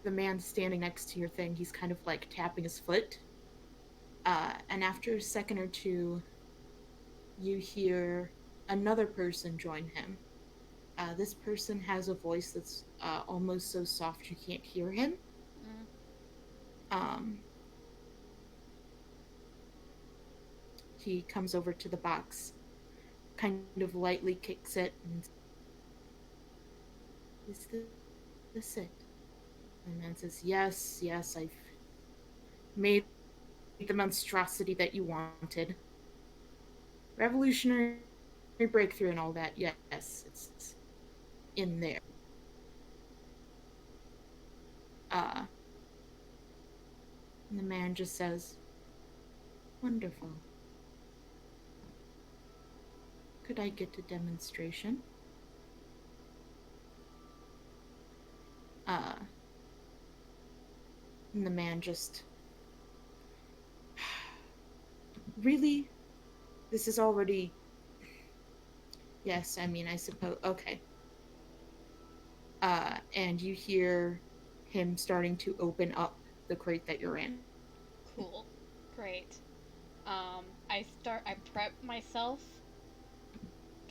the man standing next to your thing. He's kind of like tapping his foot. And after a second or two, you hear another person join him. This person has a voice that's almost so soft you can't hear him. He comes over to the box, kind of lightly kicks it, and is this it? And the man says, yes, I've made the monstrosity that you wanted. Revolutionary breakthrough and all that, yes, it's in there. And the man just says, wonderful. Could I get a demonstration? And the man just, really? This is already, yes, I mean, I suppose, okay. And you hear him starting to open up the crate that you're in. Cool. Great. I prep myself,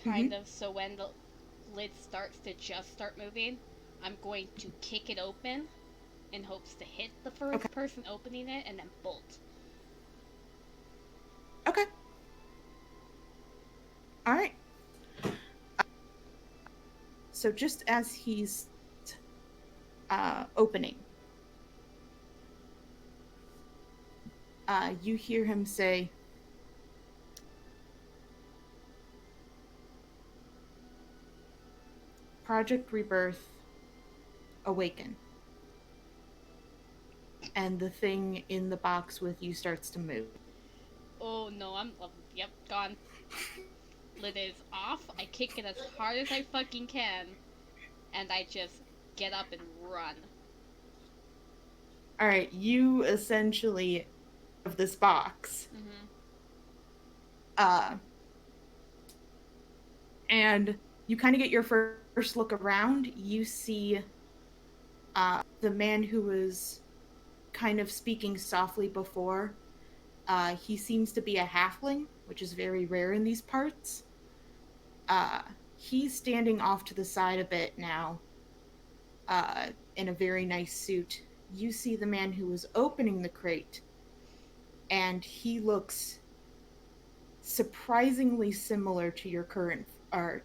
kind of, so when the lid starts to just start moving, I'm going to kick it open in hopes to hit the first person opening it and then bolt. Okay. Alright. So just as he's opening, you hear him say, Project Rebirth, awaken. And the thing in the box with you starts to move. Oh no, yep, gone. Lid is off, I kick it as hard as I fucking can, and I just get up and run. Alright, you essentially have this box. And you kind of get your first look around. You see the man who was kind of speaking softly before. He seems to be a halfling, which is very rare in these parts. He's standing off to the side a bit now, in a very nice suit. You see the man who was opening the crate, and he looks surprisingly similar to your current art.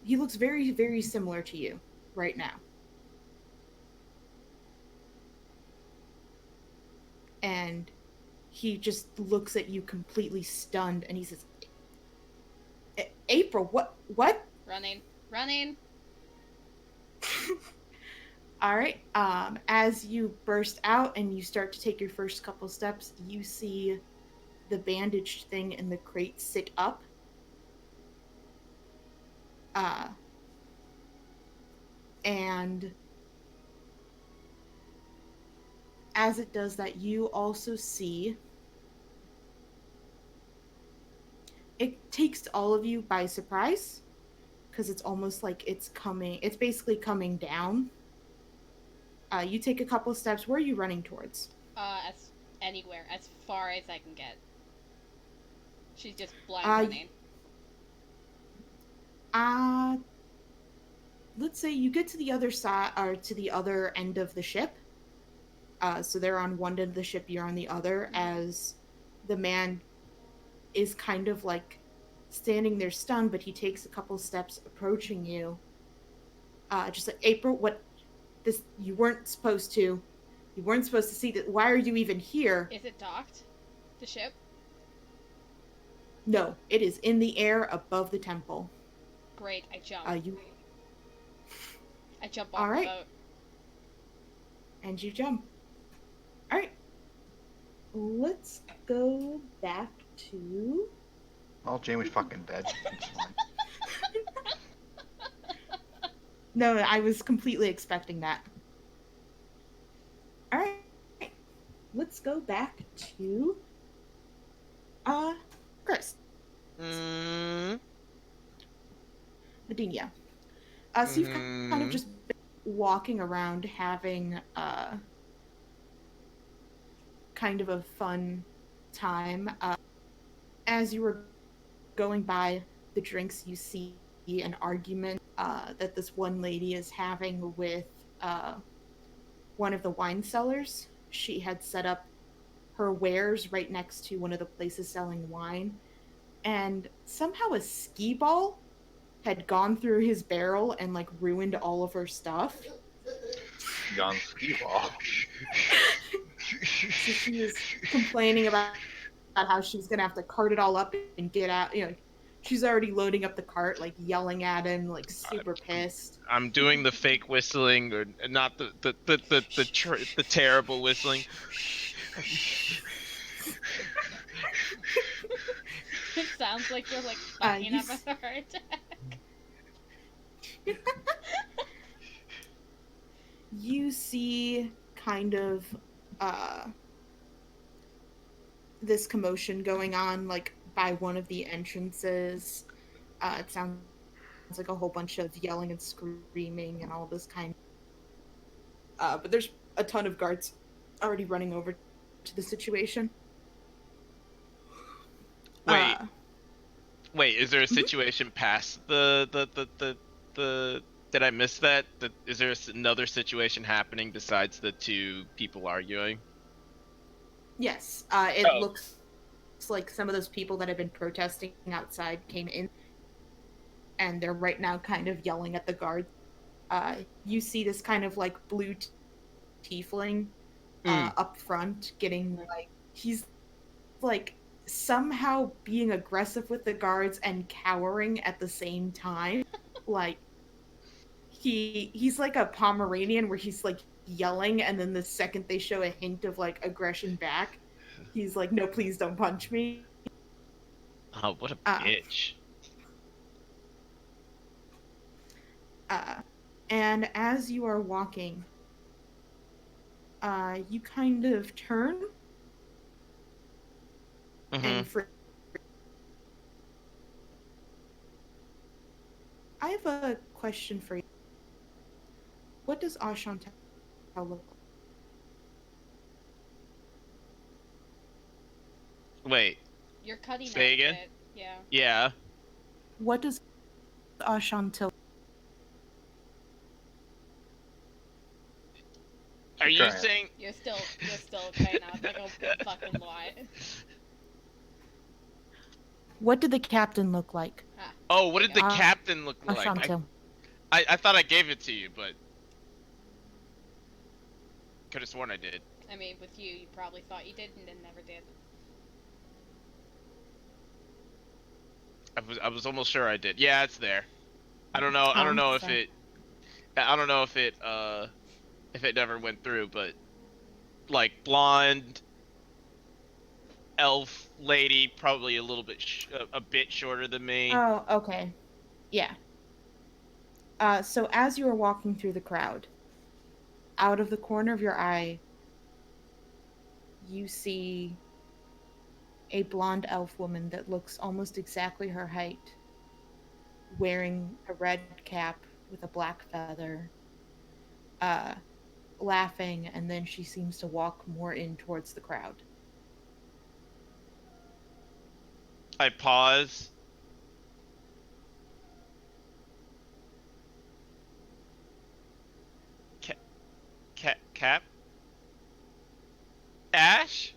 He looks very, very similar to you right now. And he just looks at you completely stunned, and he says, April, what? Running. Alright, as you burst out and you start to take your first couple steps, you see the bandaged thing in the crate sit up. And as it does that, you also see it takes all of you by surprise, because it's almost like it's basically coming down. You take a couple steps. Where are you running towards? Anywhere, as far as I can get. She's just blind running. Let's say you get to the other side, or to the other end of the ship. So they're on one end of the ship, you're on the other, as the man is kind of like standing there stunned, but he takes a couple steps approaching you. Just like, April, what? This, you weren't supposed to. You weren't supposed to see that. Why are you even here? Is it docked? The ship? No, it is in the air above the temple. Great, I jump. You I jump off all right. the boat. And you jump. All right. Let's go back to. Well, Jamie's fucking dead. It's fine. No, I was completely expecting that. All right. Let's go back to. Chris. Medina. So you've kind of just been walking around having kind of a fun time. As you were going by the drinks, you see an argument that this one lady is having with one of the wine sellers. She had set up her wares right next to one of the places selling wine, and somehow a skee ball had gone through his barrel and like ruined all of her stuff. Young ski ball. So she was complaining about how she's gonna have to cart it all up and get out. You know, she's already loading up the cart, like yelling at him, like super pissed. I'm doing the fake whistling, or not the terrible whistling. It sounds like you're like fucking you up a heart attack. You see kind of this commotion going on like by one of the entrances. It sounds like a whole bunch of yelling and screaming and all this kind but there's a ton of guards already running over to the situation. Wait, is there a situation past the did I miss that? Is there another situation happening besides the two people arguing? Yes, it looks like some of those people that have been protesting outside came in, and they're right now kind of yelling at the guards. You see this kind of like blue tiefling up front getting like, he's like somehow being aggressive with the guards and cowering at the same time. Like he's like a Pomeranian where he's like yelling, and then the second they show a hint of like aggression back, he's like, no, please don't punch me. Oh, what a bitch. And as you are walking, you kind of turn and I have a question for you. What does Ashantel look like? Wait. You're cutting Say out again? a bit. Yeah. Yeah. What does Ashantel? Are you saying You're still cutting out like a fucking lot. What did the captain look like? Oh, what did the captain look like? Ashantel. I thought I gave it to you, but could have sworn I did. I mean, with you probably thought you did and then never did. I was almost sure I did. Yeah, it's there. I don't know. I don't know if it. I don't know if it never went through, but like blonde elf lady, probably a little bit a bit shorter than me. Oh, okay. Yeah. So as you are walking through the crowd, out of the corner of your eye, you see a blonde elf woman that looks almost exactly her height, wearing a red cap with a black feather, laughing, and then she seems to walk more in towards the crowd. I pause. Cap? Ash?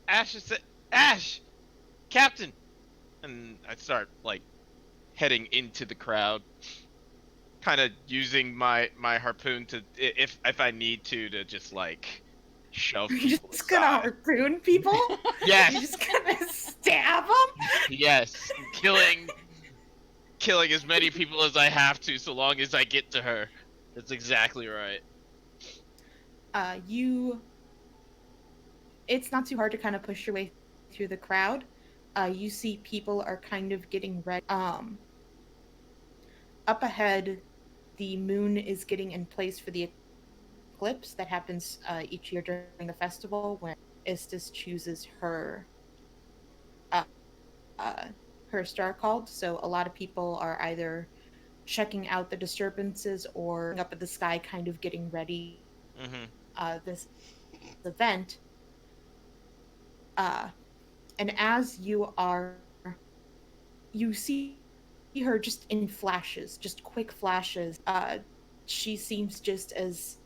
Ash is Ash! Captain! And I start, like, heading into the crowd. Kind of using my harpoon to, if I need to just, like, shove You're people just gonna aside. harpoon people? Yes! You're just gonna stab them? Yes! Killing as many people as I have to, so long as I get to her. That's exactly right. It's not too hard to kind of push your way through the crowd. You see people are kind of getting ready. Up ahead, the moon is getting in place for the eclipse that happens each year during the festival when Istis chooses uh, her star called. So a lot of people are either checking out the disturbances or up at the sky, kind of getting ready this event. And as you see her just in flashes, just quick flashes. She seems just as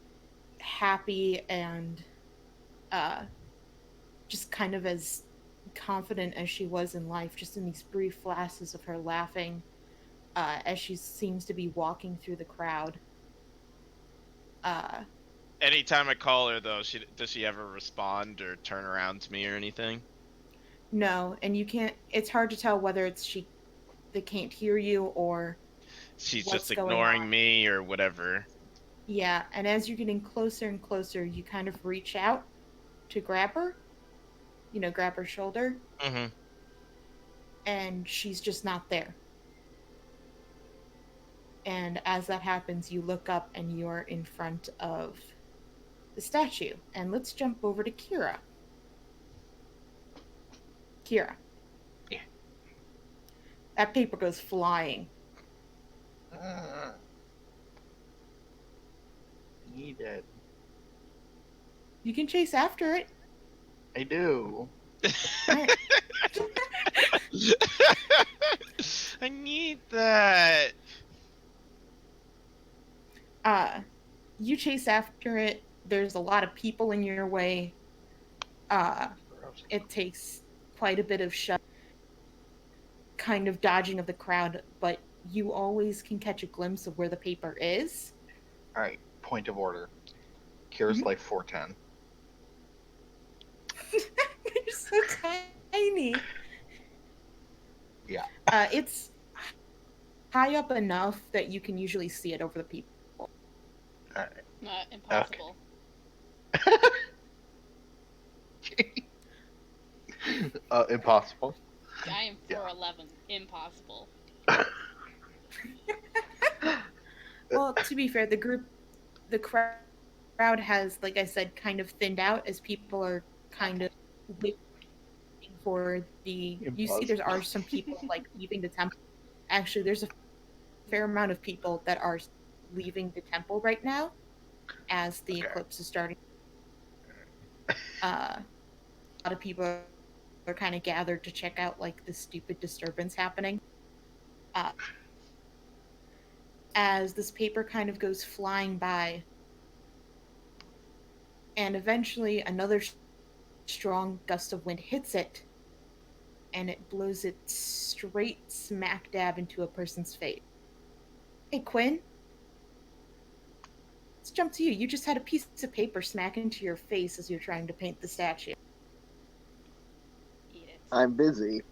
happy and just kind of as confident as she was in life, just in these brief flashes of her laughing as she seems to be walking through the crowd. Anytime I call her, though, does she ever respond or turn around to me or anything? No, and you can't. It's hard to tell whether they can't hear you or She's what's just going ignoring on. me or whatever. Yeah, and as you're getting closer and closer, you kind of reach out to grab her. Grab her shoulder. Mm-hmm. And she's just not there. And as that happens, you look up and you're in front of the statue. And let's jump over to Kira. Kira. Yeah. That paper goes flying. Need it. You can chase after it. I do. Right. I need that. You chase after it. There's a lot of people in your way. It takes quite a bit of kind of dodging of the crowd, but you always can catch a glimpse of where the paper is. Alright, point of order. Kira's like 4'10". You're so tiny. Yeah. It's high up enough that you can usually see it over the people. Alright. Not impossible. Impossible. I am Yeah. 4'11". Impossible. Well, to be fair, the crowd has, like I said, kind of thinned out as people are kind of waiting for the. You see, there are some people like leaving the temple. Actually, there's a fair amount of people that are leaving the temple right now, as the eclipse is starting. A lot of people are kind of gathered to check out like the stupid disturbance happening. As this paper kind of goes flying by, and eventually another strong gust of wind hits it, and it blows it straight smack dab into a person's face. Hey, Quinn. Let's jump to you. You just had a piece of paper smack into your face as you're trying to paint the statue. Eat it. I'm busy.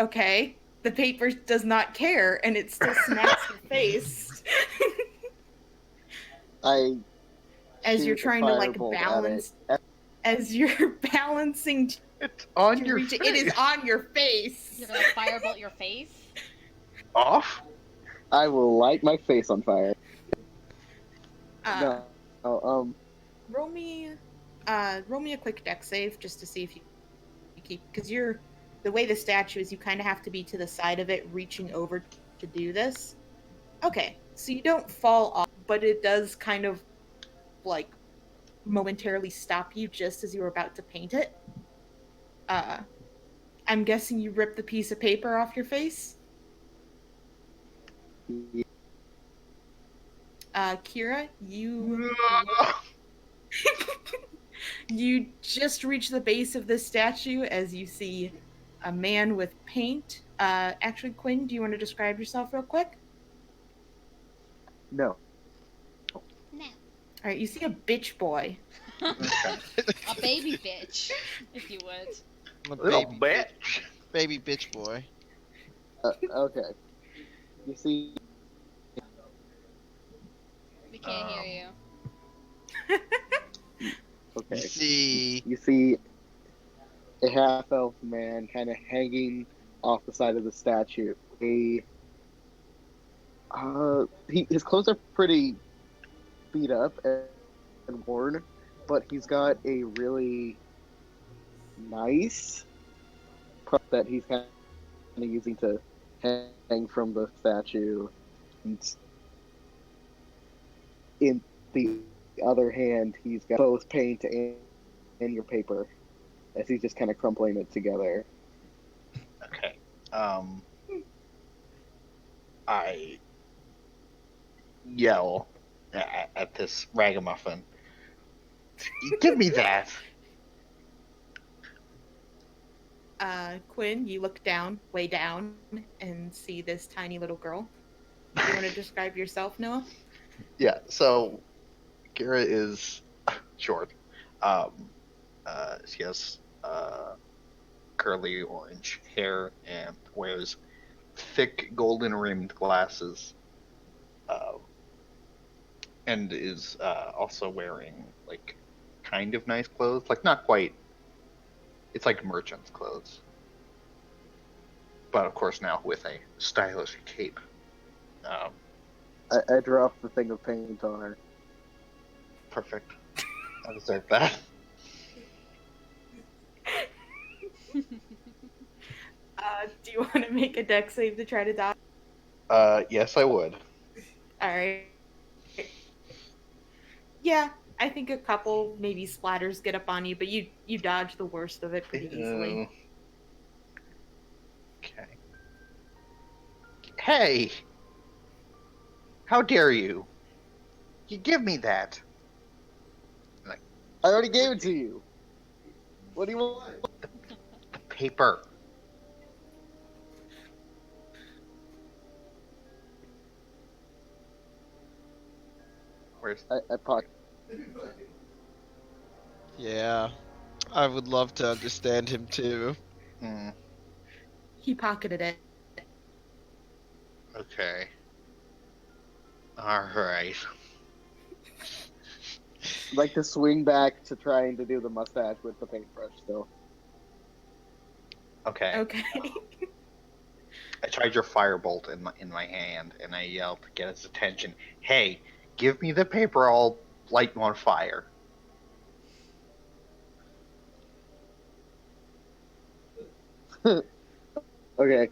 Okay. The paper does not care, and it still smacks your face. I As you're shoot a trying to like firebolt at balance, it. as you're balancing, It's on to your reach face. it is on your face. You're gonna firebolt your face? Off? I will light my face on fire. Uh, No. roll me a quick deck save just to see if you keep, because the way the statue is, you kind of have to be to the side of it, reaching over to do this. Okay, so you don't fall off, but it does kind of like momentarily stop you just as you were about to paint it. I'm guessing you ripped the piece of paper off your face. Kira, you just reach the base of this statue as you see a man with paint. Actually, Quinn, do you want to describe yourself real quick? No. No. All right, you see a bitch boy. A baby bitch, if you would. A Little baby bitch. baby bitch boy. Okay. You see, We can't hear you. You okay. see, You see a half-elf man kind of hanging off the side of the statue. His clothes are pretty beat up and worn, but he's got a really nice prop that he's kind of using to hang from the statue. And in the other hand, he's got both paint and your paper, as he's just kind of crumpling it together. Okay. I yell at this ragamuffin. Give me that. Quinn, you look down, way down, and see this tiny little girl. Do you want to describe yourself, Noah? Yeah. So, Kira is short. She has curly orange hair and wears thick golden rimmed glasses. And is also wearing like kind of nice clothes, like not quite. It's like merchant's clothes, but of course now with a stylish cape. I dropped the thing of paint on her. Perfect. I deserve that. Do you want to make a dex save to try to dodge? Yes, I would. All right. Yeah, I think a couple maybe splatters get up on you, but you dodge the worst of it pretty easily. Okay. Hey! How dare you? You give me that. I already gave it to you. What do you want? The paper. Where's I pocket. yeah, I would love to understand him too. He pocketed it. Okay. Alright. Like to swing back to trying to do the mustache with the paintbrush still. Okay. Okay. I tried your firebolt in my hand, and I yelled to get his attention. Hey, give me the paper, I'll light you on fire. Okay.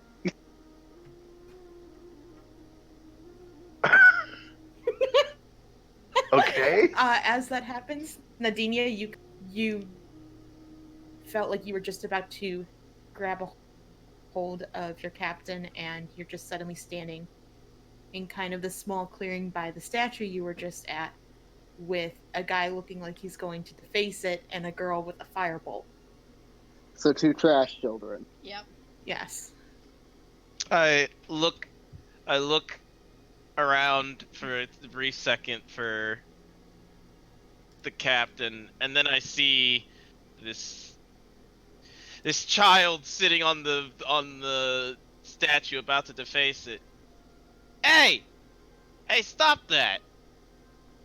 Okay. As that happens, Nadinia, you felt like you were just about to grab a hold of your captain, and you're just suddenly standing in kind of the small clearing by the statue you were just at, with a guy looking like he's going to deface it, and a girl with a firebolt. So 2 trash children. Yep. Yes. I look around for a brief second for the captain, and then I see this child sitting on the statue about to deface it. Hey, stop that!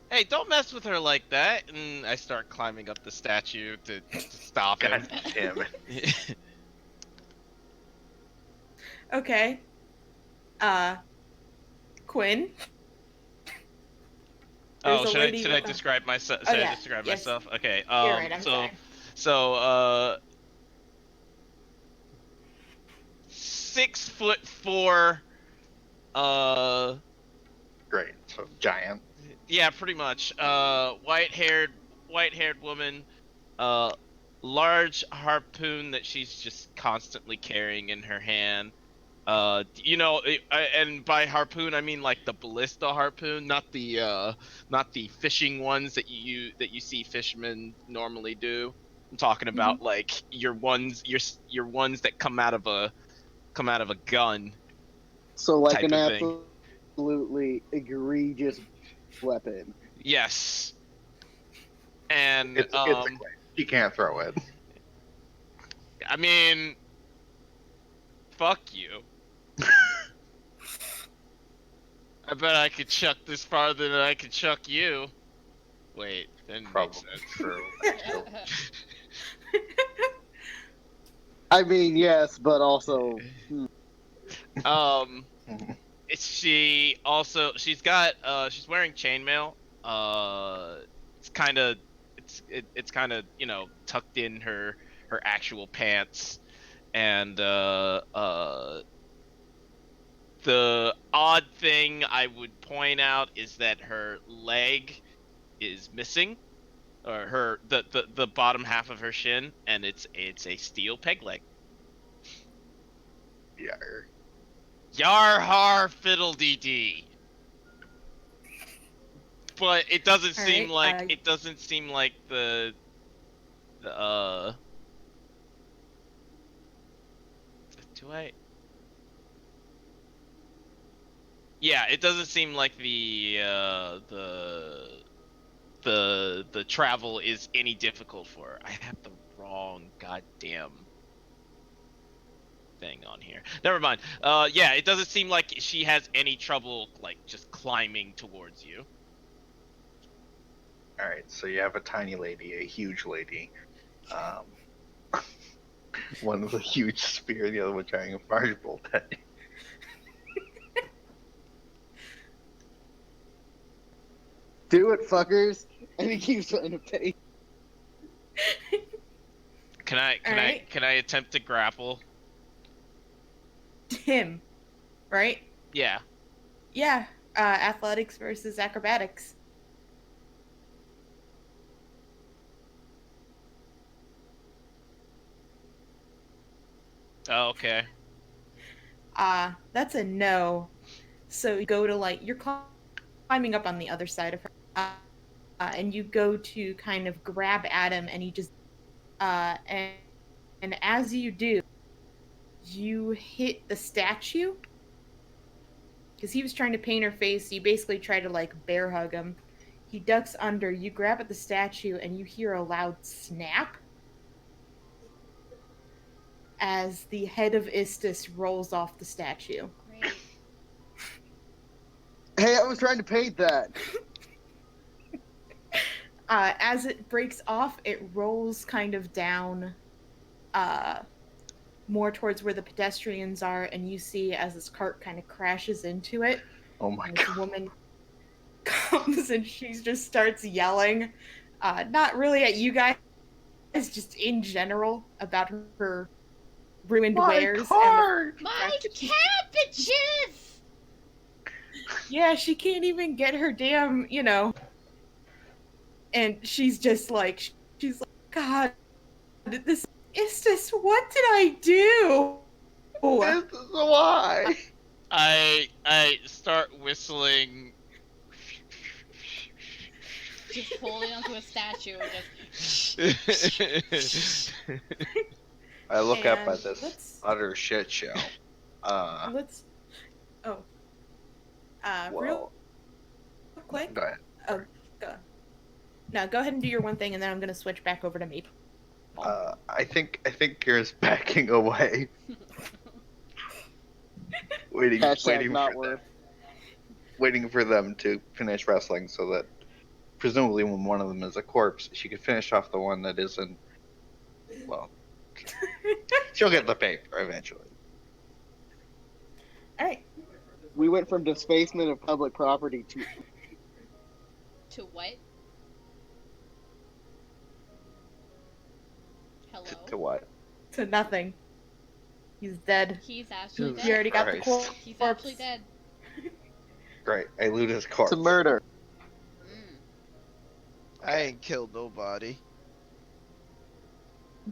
Hey, don't mess with her like that! And I start climbing up the statue to stop him. God damn it. Okay. Quinn. Oh, There's a should lady I with a- describe myself? Oh, Should I yeah. describe Yes. myself? Okay. You're right, I'm sorry. So 6'4", Great. So giant. yeah, pretty much. White-haired woman, large harpoon that she's just constantly carrying in her hand. You know, and by harpoon I mean like the ballista harpoon, not the fishing ones that you see fishermen normally do. I'm talking about like your ones that come out of a gun So like type an of thing. absolutely egregious weapon. Yes. And It's a claim. She can't throw it. I mean, fuck you. I bet I could chuck this farther than I could chuck you. Wait, that makes Probably sense. true. Actually. I mean, yes, but also Um, she's got she's wearing chainmail. It's kind of it's kind of tucked in her actual pants, and the odd thing I would point out is that her leg is missing, or the bottom half of her shin, and it's a steel peg leg. Yeah. Yar har fiddle dee dee. But it doesn't All seem right, like the do I yeah, it doesn't seem like the travel is any difficult for her. I have the wrong goddamn thing on here. Never mind. Yeah, it doesn't seem like she has any trouble like just climbing towards you. All right. So you have a tiny lady, a huge lady. One with a huge spear, the other one carrying a fire bolt. do it, fuckers. And he keeps trying to pay. Can I Alright. can I attempt to grapple? Him, right? Yeah. Yeah. Athletics versus acrobatics. Oh, okay. That's a no. So you go to you're climbing up on the other side of her, and you go to kind of grab at him, and he just, and as you do, you hit the statue because he was trying to paint her face. So you basically try to bear hug him. He ducks under. You grab at the statue, and you hear a loud snap as the head of Istis rolls off the statue. Great. Hey, I was trying to paint that. As it breaks off, it rolls kind of down more towards where the pedestrians are, and you see as this cart kind of crashes into it, Oh my and this god. woman comes and she just starts yelling, not really at you guys, just in general about her ruined wares. Card! My cabbages! Yeah, she can't even get her damn, and she's just she's like, God, this Istis, what did I do? This is why. I start whistling. Just holding onto a statue and just. I look up And at this let's- utter shit show. Let's. Oh. Real Well, quick. go ahead. Oh, go. No, go ahead and do your one thing, and then I'm gonna switch back over to Maple. I think Kira's backing away, waiting waiting for them to finish wrestling, so that presumably when one of them is a corpse, she could finish off the one that isn't. Well, she'll get the paper eventually. All right. We went from defacement of public property to To what? Hello? To what? To nothing. He's dead. He's actually Jesus You dead. already got the Christ. corpse. He's actually dead. Great, I loot his corpse. to murder. Mm. I ain't killed nobody.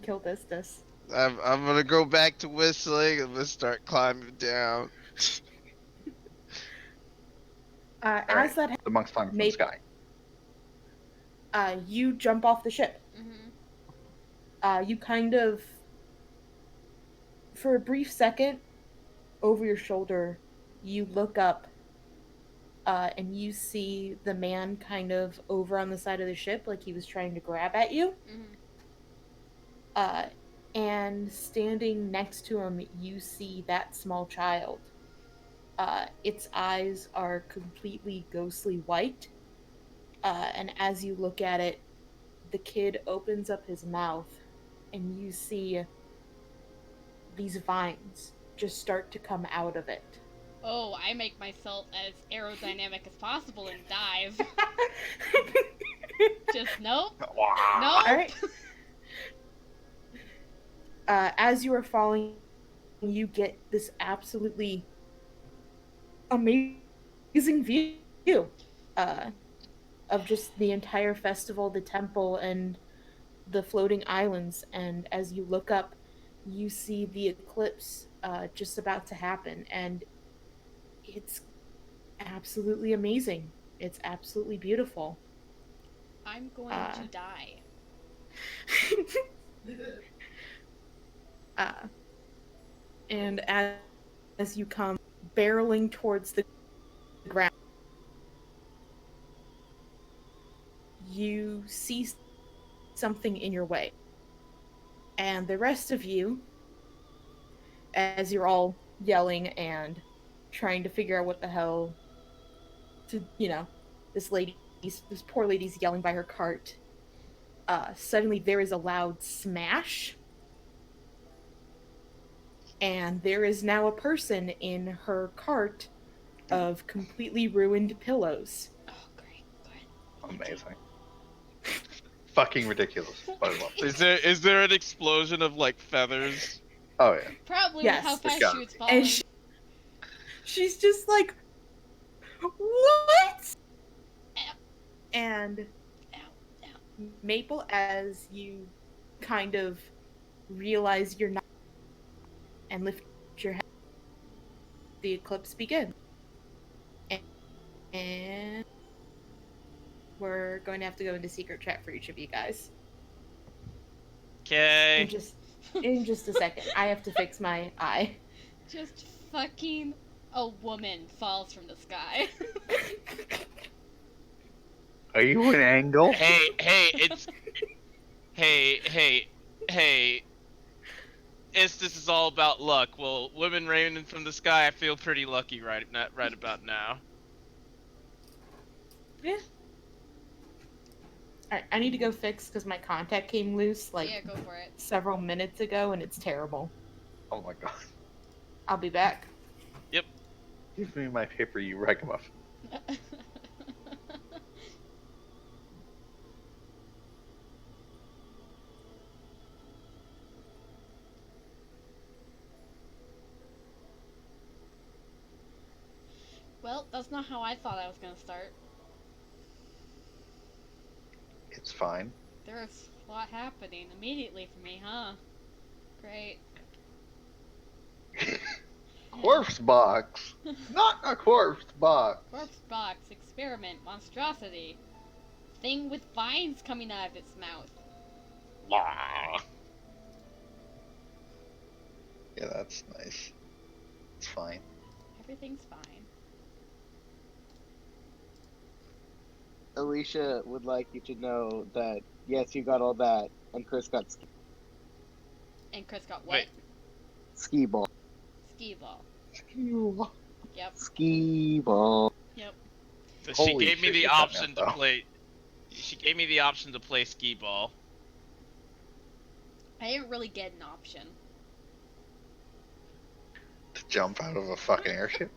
Killed Istis. I'm gonna go back to whistling. I'm gonna start climbing down. All As right. that The monk's climbing from the Maple- sky. you jump off the ship. Mm-hmm. You kind of, for a brief second, over your shoulder, you look up, and you see the man kind of over on the side of the ship, like he was trying to grab at you. Mm-hmm. And standing next to him, you see that small child. Its eyes are completely ghostly white. And as you look at it, the kid opens up his mouth, and you see these vines just start to come out of it. Oh, I make myself as aerodynamic as possible and dive. Just nope. Wow. Nope. All right. As you are falling, you get this absolutely amazing view of just the entire festival, the temple, and the floating islands. And as you look up, you see the eclipse just about to happen, and it's absolutely amazing. It's absolutely beautiful. I'm going to die. uh, and as you come barreling towards the ground, you see something in your way. And the rest of you, as you're all yelling and trying to figure out what the hell to, this poor lady's yelling by her cart. Suddenly there is a loud smash, and there is now a person in her cart of completely ruined pillows. Oh, great. Good. Amazing. Fucking ridiculous. But I love it. Is there an explosion of like feathers? Oh yeah. Probably Yes. with how fast got she it. was falling. And she's just like, what? Ow. And Ow. Maple, as you kind of realize you're not, and lift your head, the eclipse begins. And we're going to have to go into secret chat for each of you guys. Okay. In just a second. I have to fix my eye. Just fucking a woman falls from the sky. Are you an angle? Hey, it's hey. This is all about luck. Well, women raining from the sky. I feel pretty lucky right about now. Yeah. Alright, I need to go fix because my contact came loose like Yeah, go for it. several minutes ago and it's terrible. Oh my god. I'll be back. Give me my paper, you ragamuffin. Well, that's not how I thought I was gonna start. It's fine. There's a lot happening immediately for me, huh? Great. Corpse box. Not a corpse box. Corpse box, experiment, monstrosity. Thing with vines coming out of its mouth. Blah. Yeah, that's nice. It's fine. Everything's fine. Alicia would like you to know that yes, you got all that, and Chris got And Chris got what? Wait. ski ball. Ski ball. Ski Yep. Ski ball. Yep. So she Holy gave me shit, the you got option that, to though. play. She gave me the option to play skee ball. I didn't really get an option. To jump out of a fucking airship?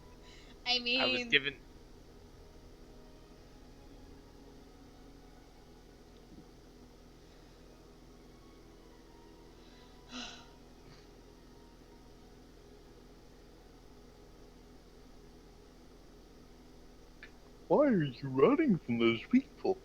I mean, I was given. Why are you running from those people?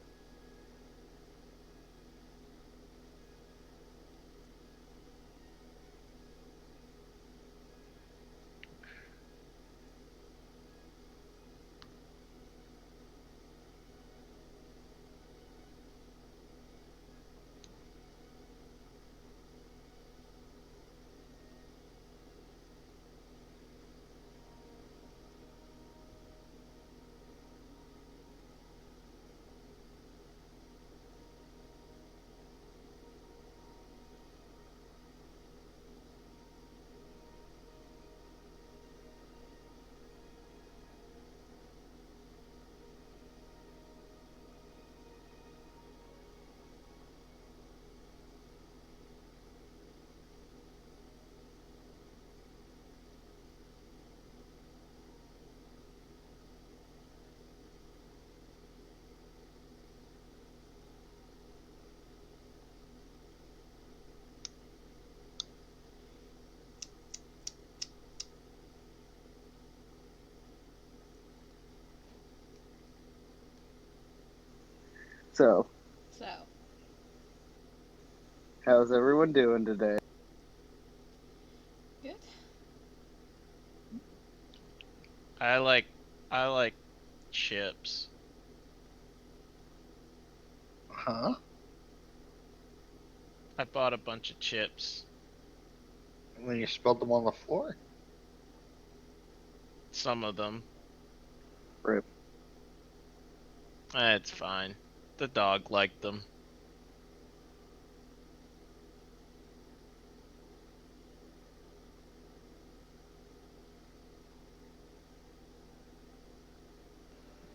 So, So, how's everyone doing today? good. I like chips. Huh? I bought a bunch of chips. And then you spilled them on the floor. Some of them. Rip. It's fine. The dog liked them.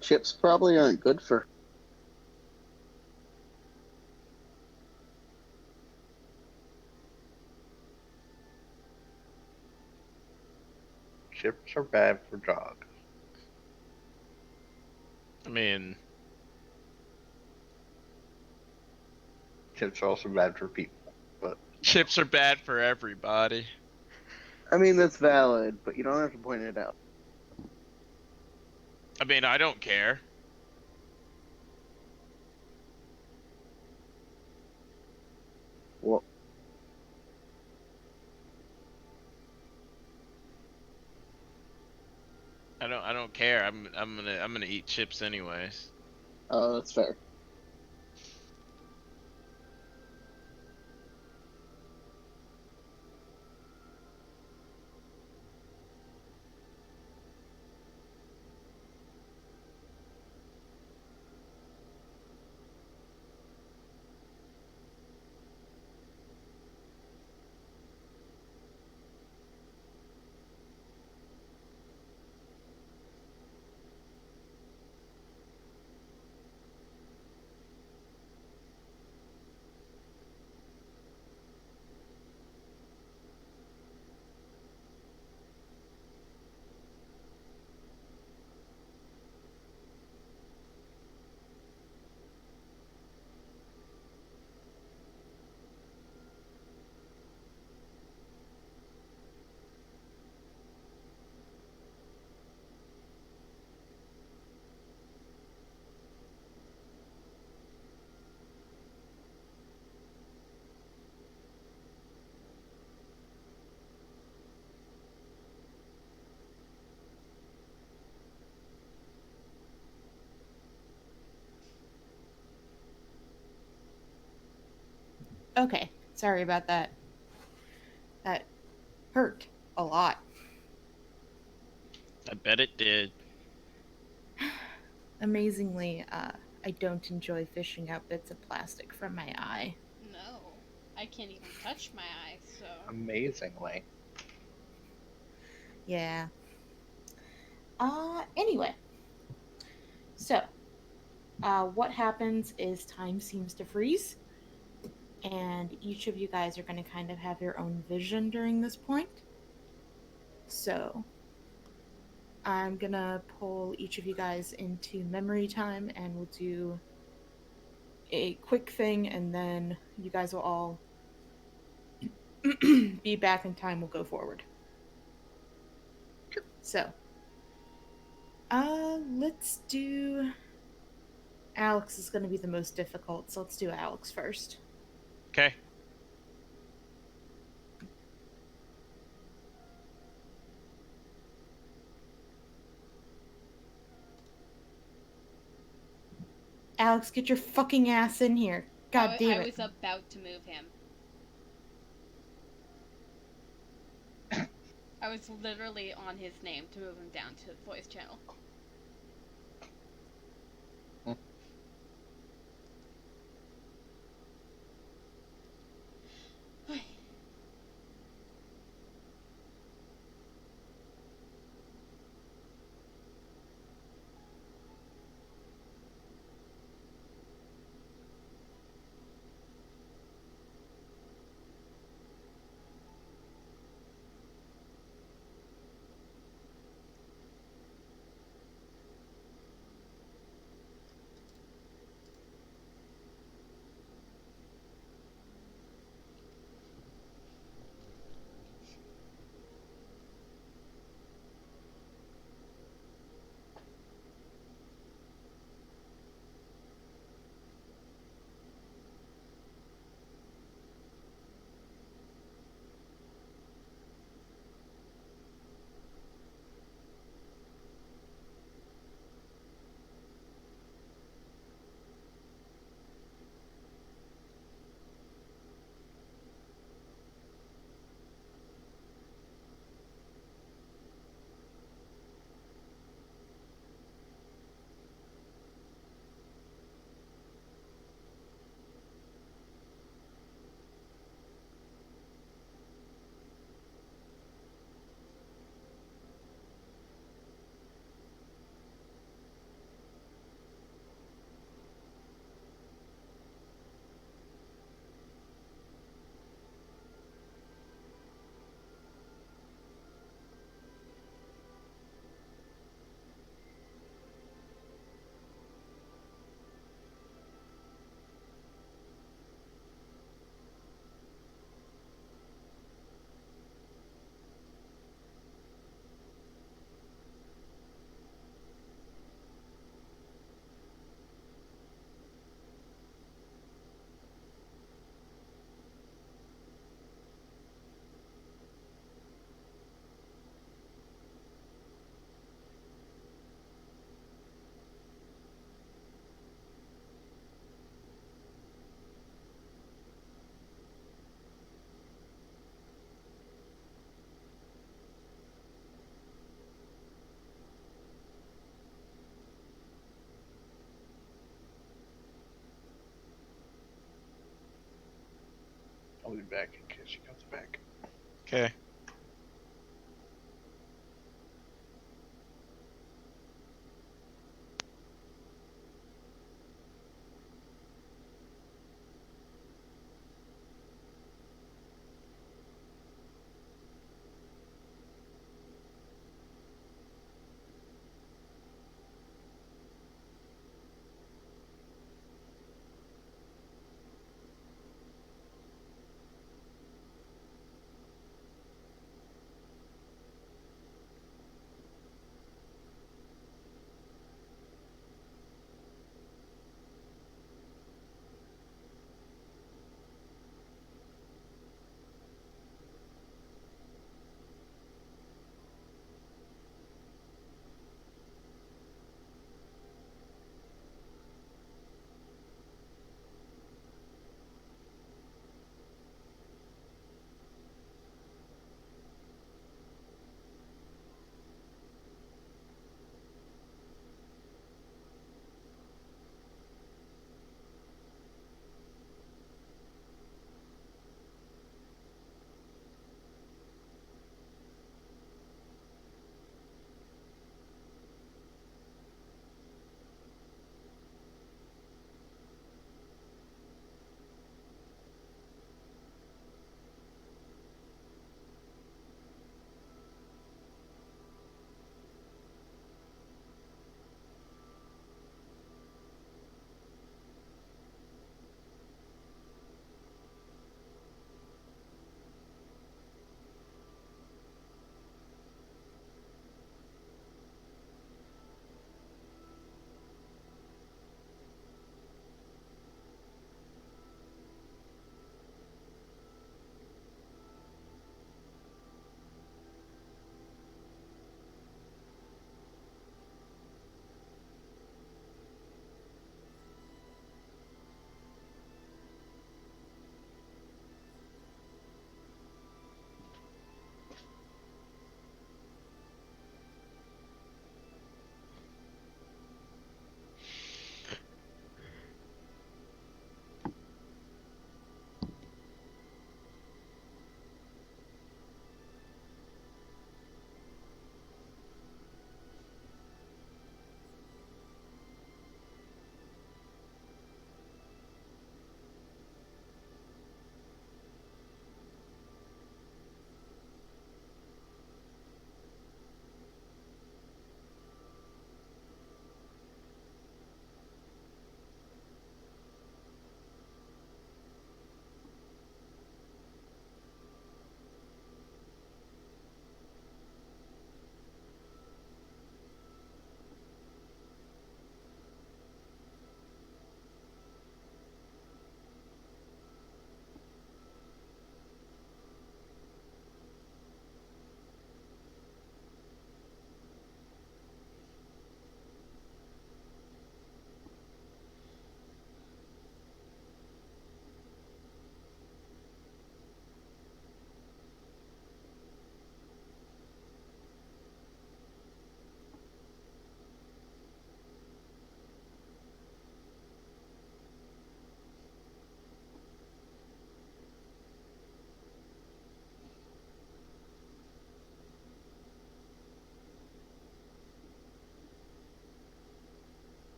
Chips probably aren't good for. Chips are bad for dogs. I mean, Chips are also bad for people. But chips are bad for everybody. I mean, that's valid, but you don't have to point it out. I mean, I don't care. Well, I don't care. I'm gonna eat chips anyways. oh, that's fair. Okay, sorry about that. That hurt a lot. I bet it did. Amazingly, I don't enjoy fishing out bits of plastic from my eye. No, I can't even touch my eye, so. amazingly. Yeah. Anyway. So, what happens is time seems to freeze, and each of you guys are going to kind of have your own vision during this point. So, I'm going to pull each of you guys into memory time, and we'll do a quick thing, and then you guys will all be back in time. We'll go forward. So, let's do. Alex is going to be the most difficult, so let's do Alex first. Okay. Alex, get your fucking ass in here. God damn it. I was about to move him. I was literally on his name to move him down to the voice channel. back in case she comes back. Okay.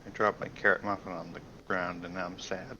I dropped my carrot muffin on the ground and now I'm sad.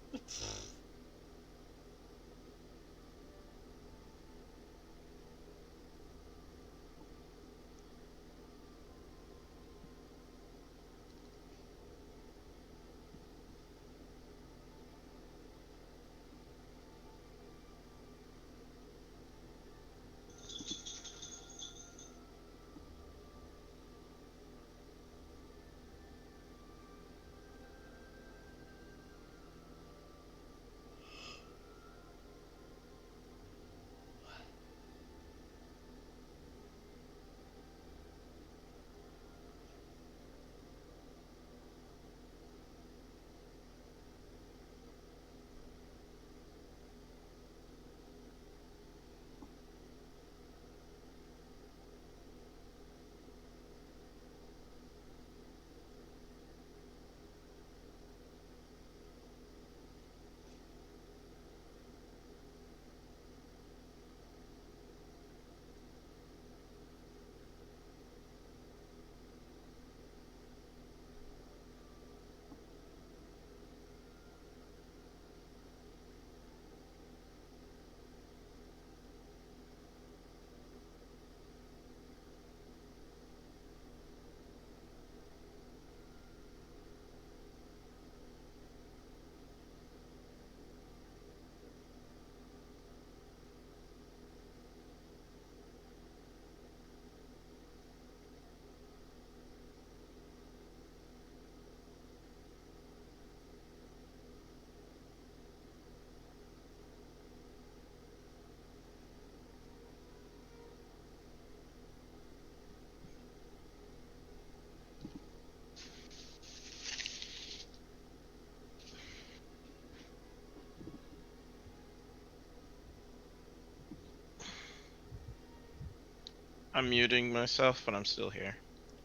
I'm muting myself, but I'm still here.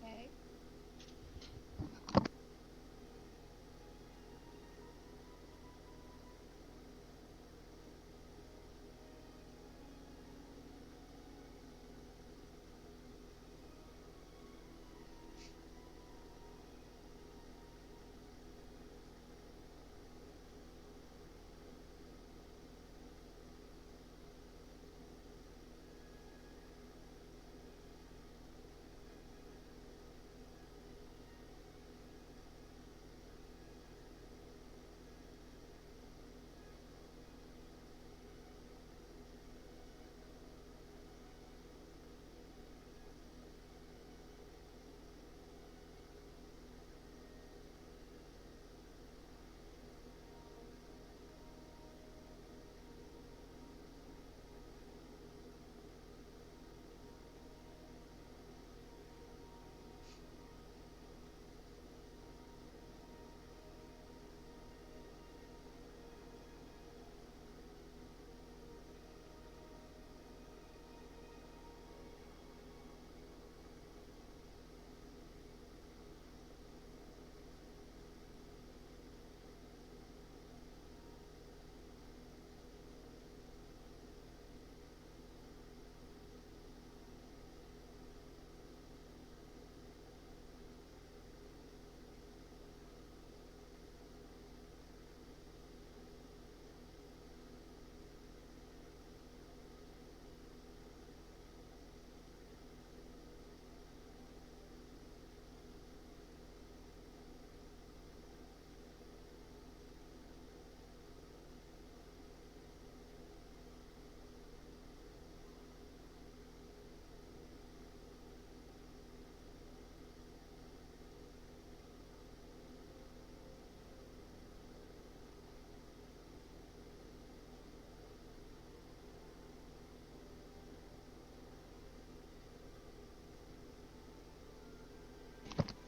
Okay.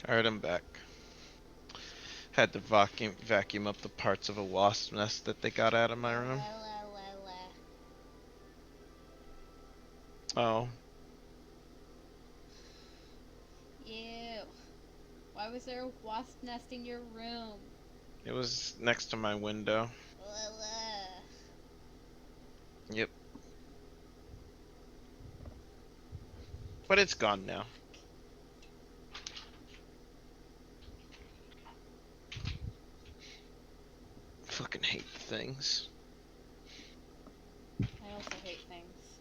Alright, I'm back. Had to vacuum up the parts of a wasp nest that they got out of my room. Oh, Ew. Why was there a wasp nest in your room? it was next to my window. Yep. But it's gone now. Fucking hate things. I also hate things.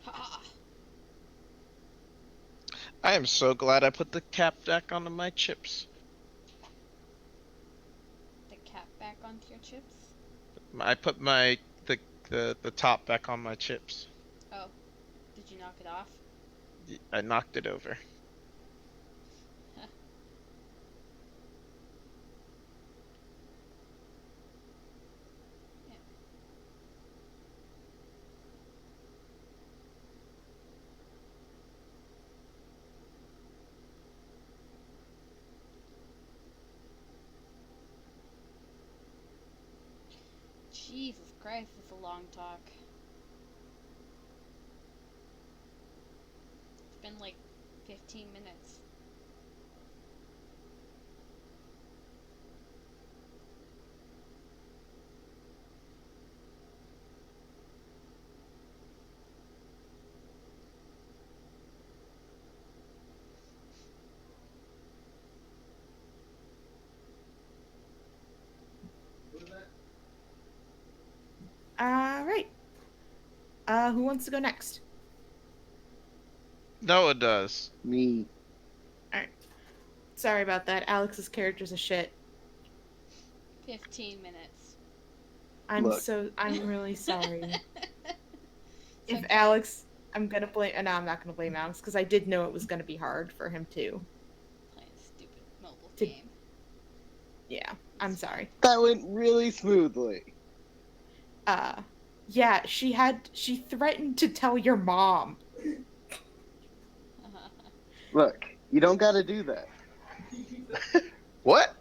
Ha! I am so glad I put the cap back onto my chips. The cap back onto your chips? I put the top back on my chips. Oh. Did you knock it off? I knocked it over. Jesus Christ, it's a long talk. It's been like 15 minutes. All right. Who wants to go next? Noah does. Me. Sorry about that. Alex's character's a shit. 15 minutes. I'm Look. really sorry. It's If okay. Alex, I'm gonna blame. No, I'm not gonna blame Alex because I did know it was gonna be hard for him too. Playing a stupid mobile To- game. Yeah, I'm sorry. That went really smoothly. Yeah, she threatened to tell your mom. Look, you don't gotta do that. What?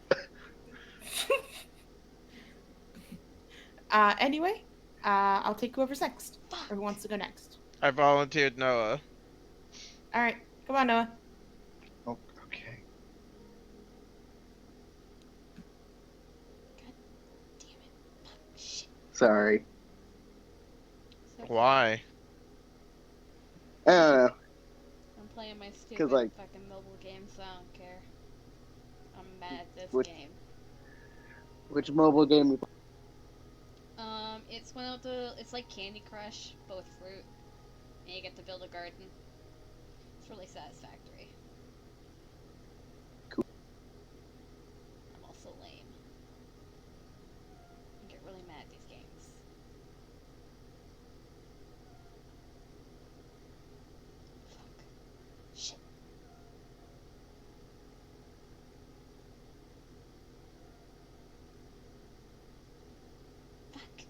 Anyway, I'll take whoever's next. Fuck. Or who wants to go next. I volunteered Noah. All right, come on, Noah. Oh, okay. Damn it. Fuck. Shit. Sorry. So Why? I don't know. I'm playing my stupid like- fucking mobile game, so I don't care. I'm mad at this Which- game. Which mobile game? It's one of the. It's like Candy Crush, but with fruit, and you get to build a garden. It's really satisfactory. Cool. I'm also lame. I get really mad at these games. Fuck. Shit. Fuck.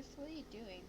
Chris, what are you doing?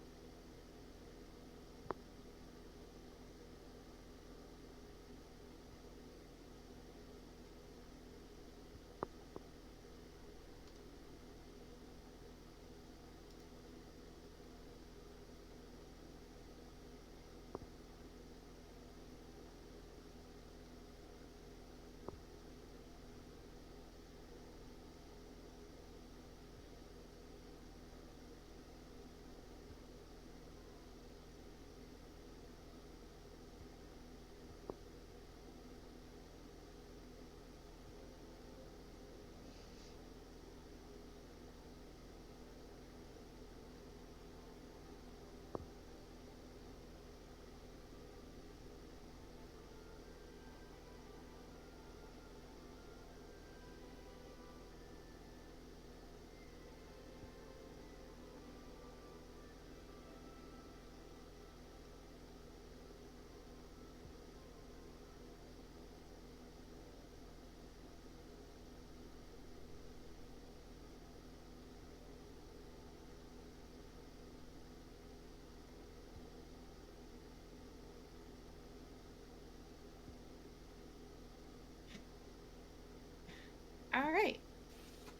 All right.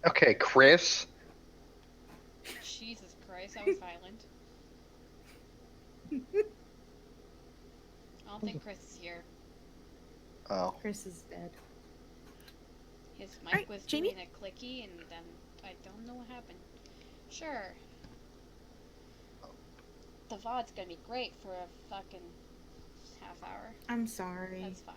Okay, Chris. Jesus Christ, that was violent. I don't think Chris is here. Oh. Chris is dead. His mic Alright, was Jamie? doing a clicky, and then I don't know what happened. Sure. The VOD's gonna be great for a fucking half hour. I'm sorry. That's fine.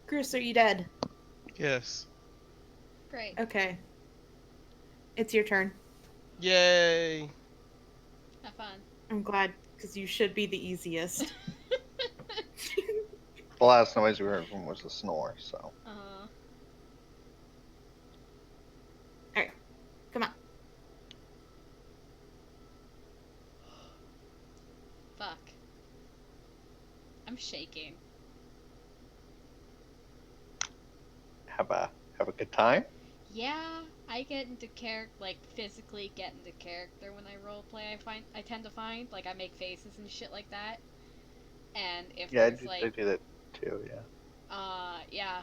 Chris, are you dead? Yes. Great. Okay. It's your turn. Yay! Have fun. I'm glad, because you should be the easiest. The last noise we heard from was a snore, so. Alright. Come on. Fuck. I'm shaking. Have a good time. Yeah, I get into character, like physically get into character when I roleplay. I tend to find like I make faces and shit like that. And if Yeah, there's I do that too. Yeah. yeah.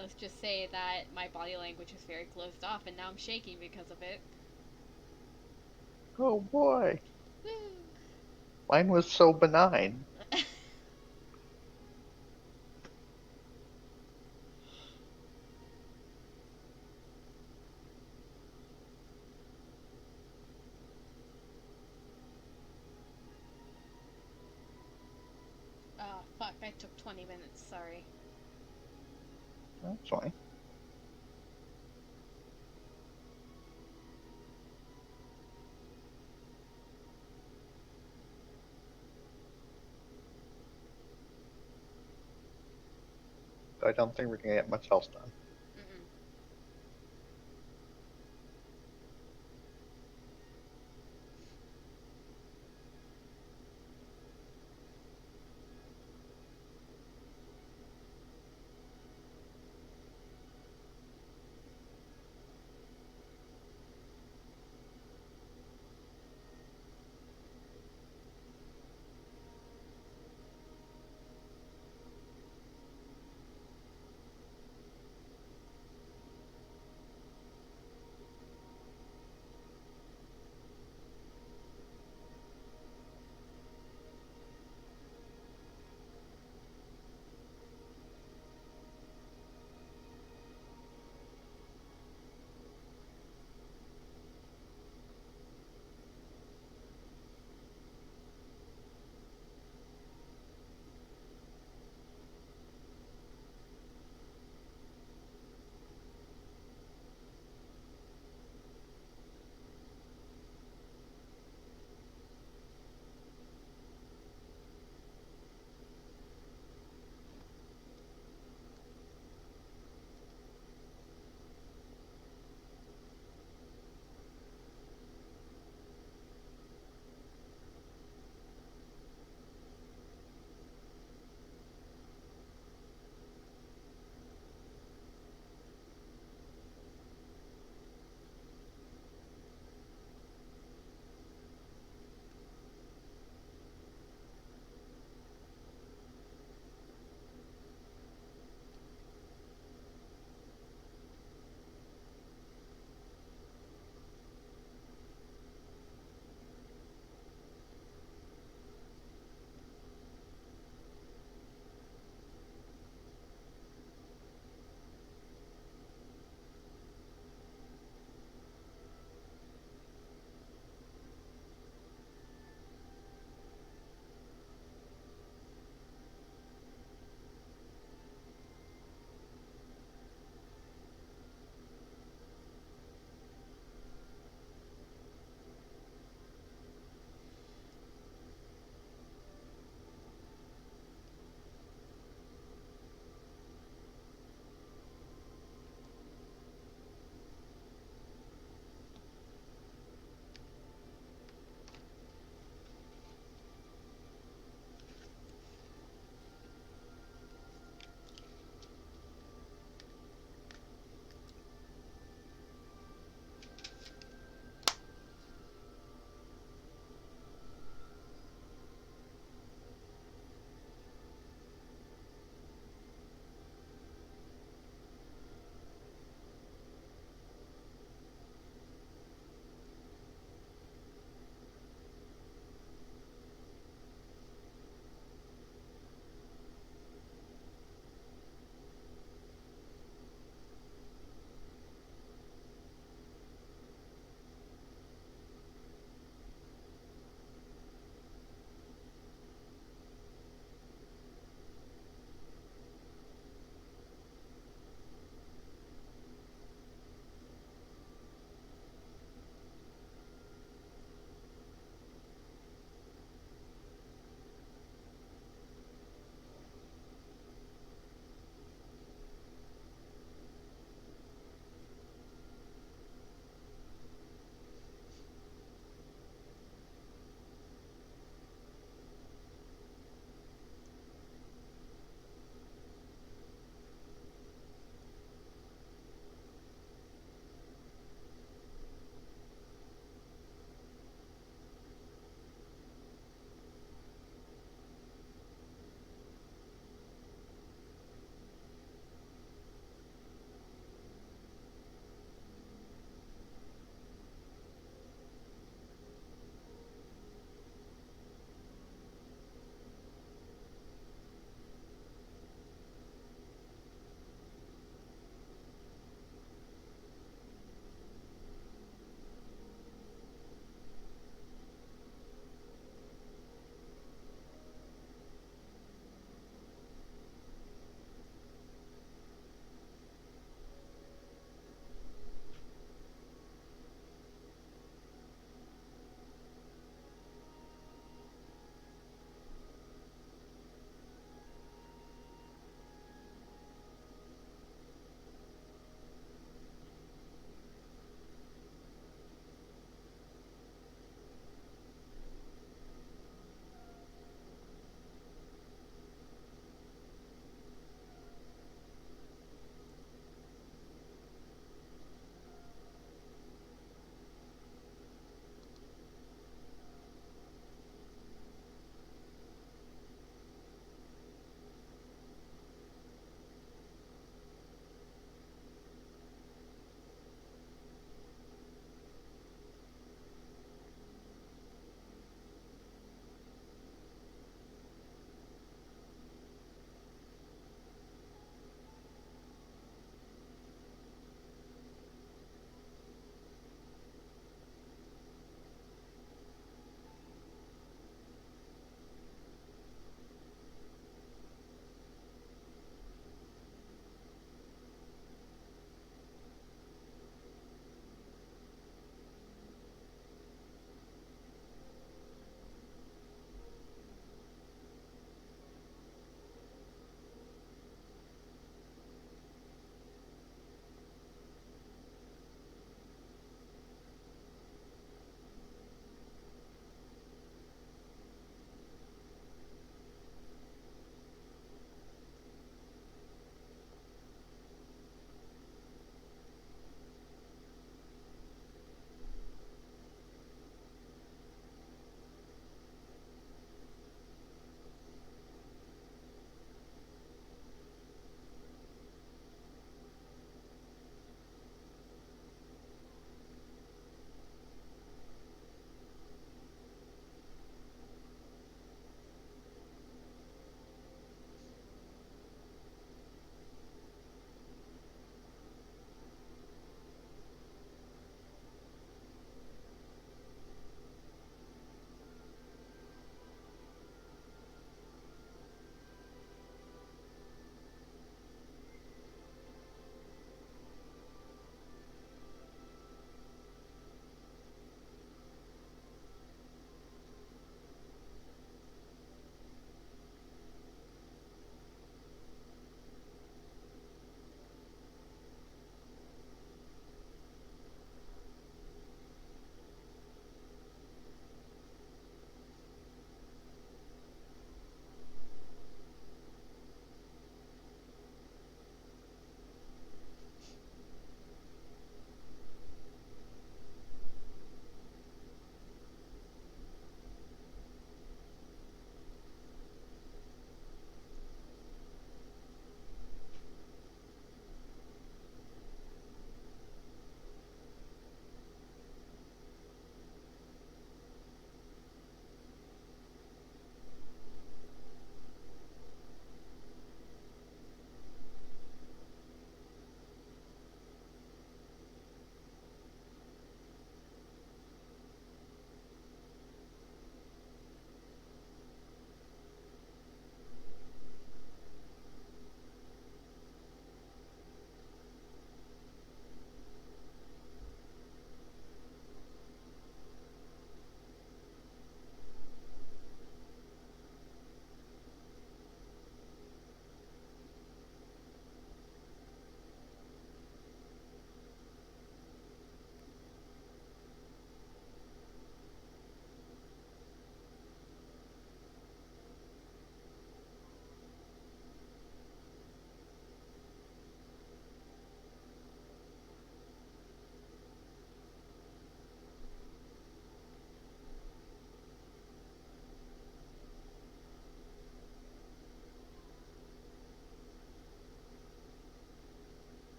Let's just say that my body language is very closed off, and now I'm shaking because of it. Oh boy, Woo. mine was so benign. Oh, fuck, I took 20 minutes, sorry. That's fine. I don't think we're gonna get much else done. Mm-mm.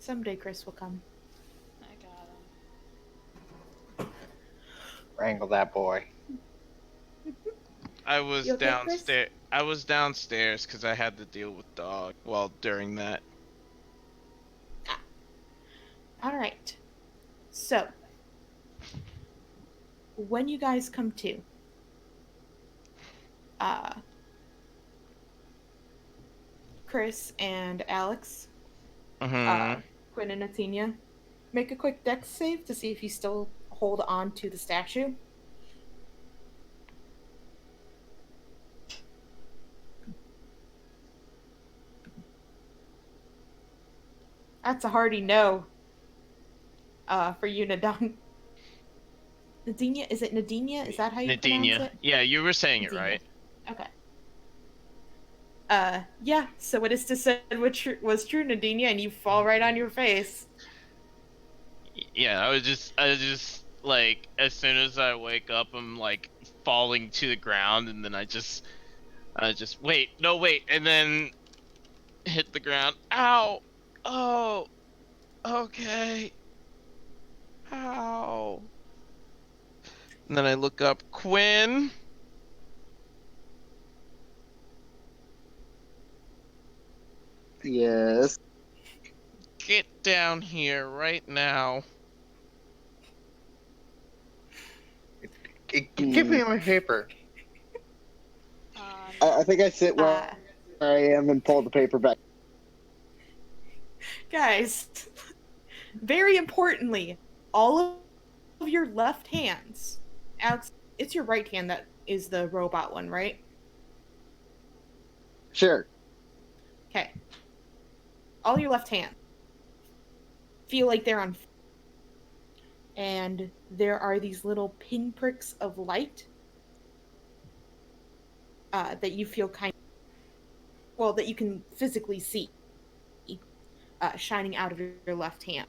Someday Chris will come. I got him. Wrangle that boy. I was You okay, Chris? downstairs. I was downstairs because I had to deal with dog. Well, during that. All right. So, when you guys come to, Chris and Alex, Mm-hmm. Quinn and Athenia, make a quick dex save to see if you still hold on to the statue. That's a hearty no. For you, Nadine. Nadine, is it Nadine? Is that how you pronounce Nadinia. it? Yeah, you were saying it Nadine. right. Okay. Yeah, so what is to said was true, Nadine, and you fall right on your face. Yeah, I was just like, as soon as I wake up, I'm like falling to the ground, and then I just wait, no wait, and then hit the ground. Ow! Oh, okay. Ow. And then I look up, Quinn. Yes. Get down here right now. Give me my paper. I think I sit where I am and pull the paper back. Guys, very importantly, all of your left hands. Alex, it's your right hand that is the robot one, right? Sure. Okay. All your left hand feel like they're on, and there are these little pinpricks of light that you feel that you can physically see shining out of your left hand.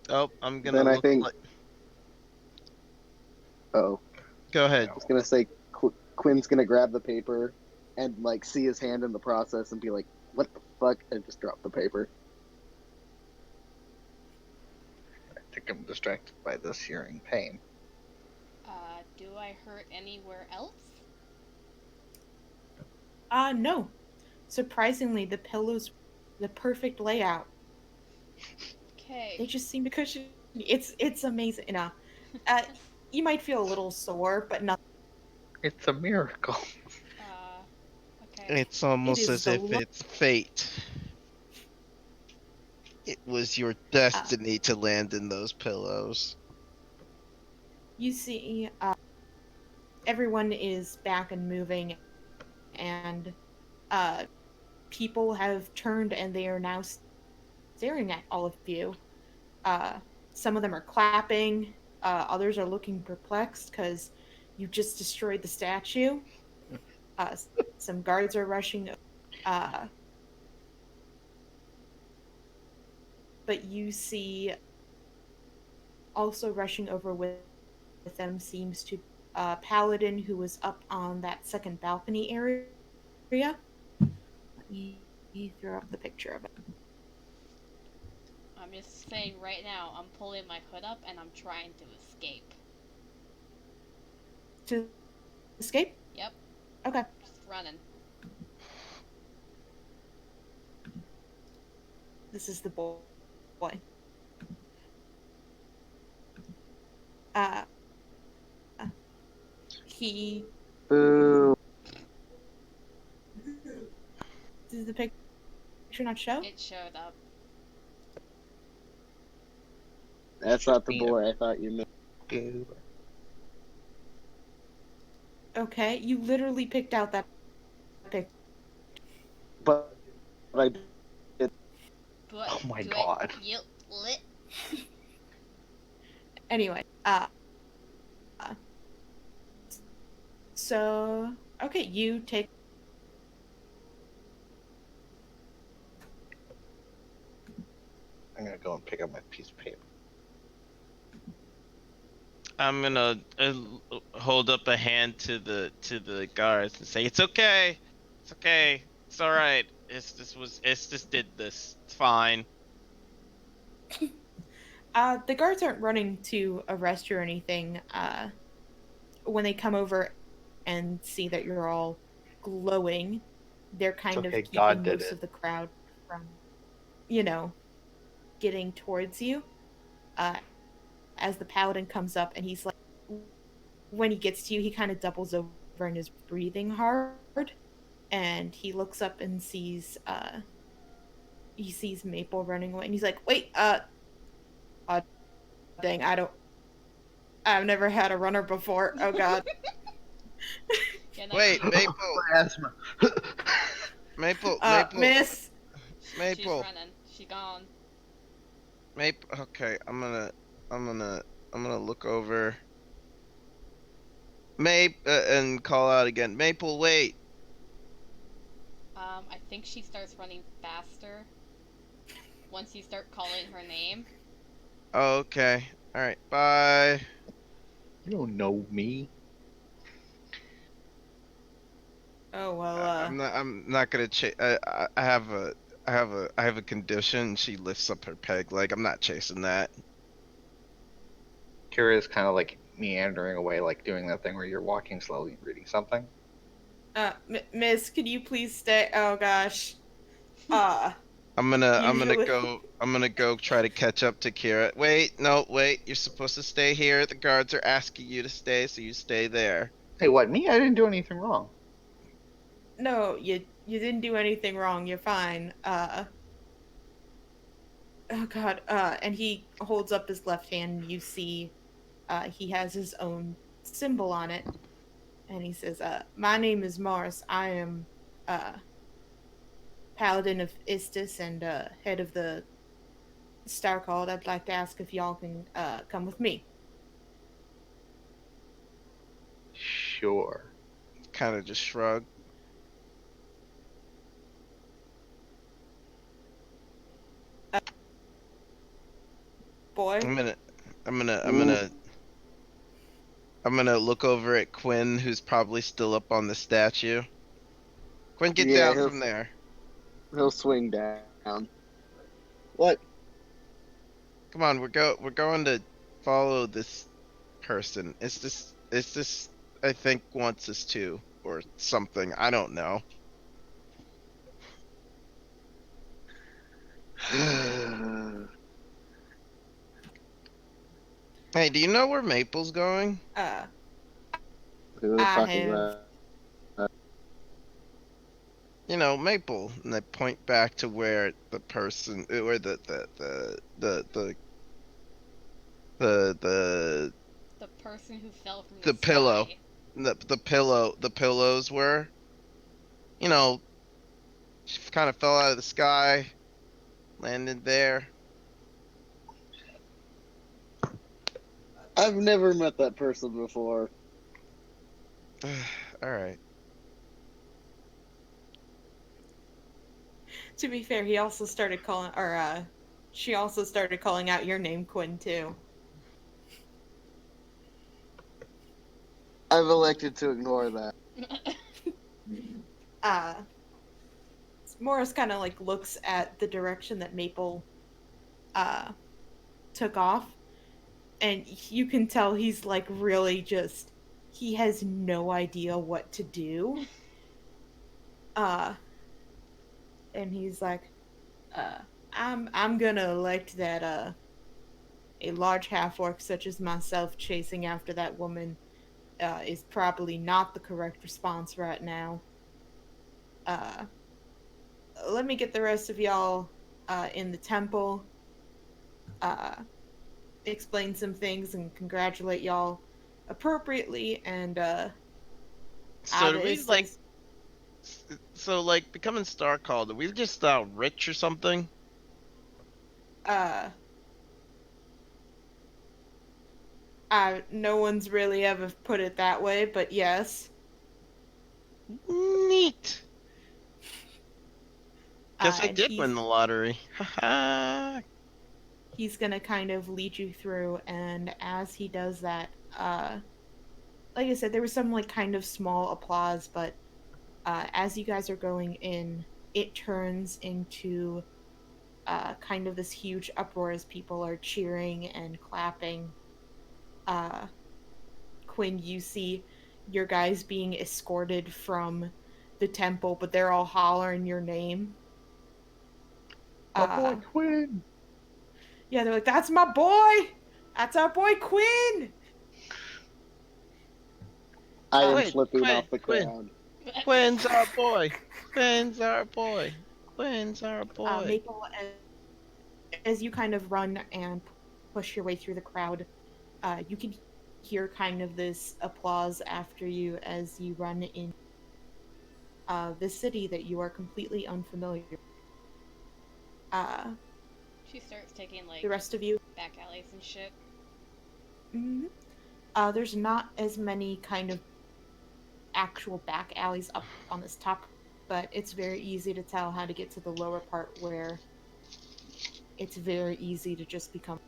Oh, I'm gonna Then I look think. like... Oh, Go ahead. I was gonna say Quinn's gonna grab the paper and like see his hand in the process and be like, "What the fuck?" and just drop the paper. I think I'm distracted by this hearing pain. Do I hurt anywhere else? No. Surprisingly, the pillows, the perfect layout. Okay. They just seem to cushion. It's amazing. You might feel a little sore, but not. It's a miracle. Okay. It's almost It is as the if it's fate. It was your destiny to land in those pillows. You see, everyone is back and moving, and people have turned and they are now staring at all of you. Some of them are clapping, others are looking perplexed because you just destroyed the statue. Some guards are rushing. But you see, also rushing over with them seems to Paladin, who was up on that second balcony area. Let me throw up the picture of it. I'm just saying right now, I'm pulling my hood up and I'm trying to escape. To escape? Yep. Okay. Just running. This is the boy. He. Boo. Does the picture not show? It showed up. That's not the boy I thought you meant. Okay, you literally picked out that picture. But I But Oh my do God. Lit. Anyway, so okay, you take. I'm gonna go and pick up my piece of paper. I'm gonna hold up a hand to the guards and say, "It's okay, it's okay, it's all right. Istis did this. It's fine. The guards aren't running to arrest you or anything. When they come over and see that you're all glowing, they're kind of okay, keeping God did most it. of the crowd from, getting towards you. As the paladin comes up, and he's like, when he gets to you, he kind of doubles over and is breathing hard, and he looks up and sees Maple running away, and he's like, "Wait, dang, I've never had a runner before. Oh God." Yeah, no, Wait, she- Maple, My asthma. Maple, Miss. she's Maple, running. She gone. Maple. Okay, I'm gonna look over. And call out again. Maple, wait. I think she starts running faster once you start calling her name. Oh, okay. All right. Bye. You don't know me. Oh well. I'm not gonna chase. I have a condition. She lifts up her peg leg. I'm not chasing that. Kira is kind of like meandering away, like doing that thing where you're walking slowly and reading something. Miss, could you please stay? Oh gosh. I'm gonna Usually- go try to catch up to Kira. Wait, no, wait. You're supposed to stay here. The guards are asking you to stay, so you stay there. Hey, what, me? I didn't do anything wrong. No, you didn't do anything wrong. You're fine. Oh God. And he holds up his left hand. And you see, he has his own symbol on it, and he says, "My name is Mars. I am, Paladin of Istis and head of the Star Called. I'd like to ask if y'all can come with me." Sure. Kind of just shrug. Boy. I'm gonna look over at Quinn, who's probably still up on the statue. Quinn, get Yeah, down he'll- from there. He'll swing down. What? Come on, we're going to follow this person. It's this I think wants us to or something. I don't know. Hey, do you know where Maple's going? Who the I fuck is have- that? You know, Maple, and I point back to where the person, where the The person who fell from The the pillow. sky. the pillows were. You know, she kind of fell out of the sky, landed there. I've never met that person before. All right. To be fair, he also started calling, or she also started calling out your name, Quinn, too. I've elected to ignore that. Morris kind of like looks at the direction that Maple took off, and you can tell he's like really just, he has no idea what to do. And he's like, I'm gonna elect that a large half-orc such as myself chasing after that woman is probably not the correct response right now. Let me get the rest of y'all in the temple, explain some things, and congratulate y'all appropriately, and So do we Istis- like? So like becoming Star Called? Are we just rich or something? No one's really ever put it that way, but yes. Neat. Guess I And did win the lottery. Haha. He's gonna kind of lead you through, and as he does that, like I said, there was some like kind of small applause, but as you guys are going in, it turns into kind of this huge uproar as people are cheering and clapping. Quinn, you see your guys being escorted from the temple, but they're all hollering your name. My boy Quinn. Yeah, they're like, "That's my boy! That's our boy Quinn!" I am Quinn, flipping Quinn, off the Quinn. crowd. Quinn's our boy. Quinn's our boy. Quinn's our boy. Maple, as you kind of run and push your way through the crowd, you can hear kind of this applause after you as you run in this city that you are completely unfamiliar with. She starts taking like The rest of you, back alleys and shit. mhm. There's not as many kind of actual back alleys up on this top, but it's very easy to tell how to get to the lower part where it's very easy to just become.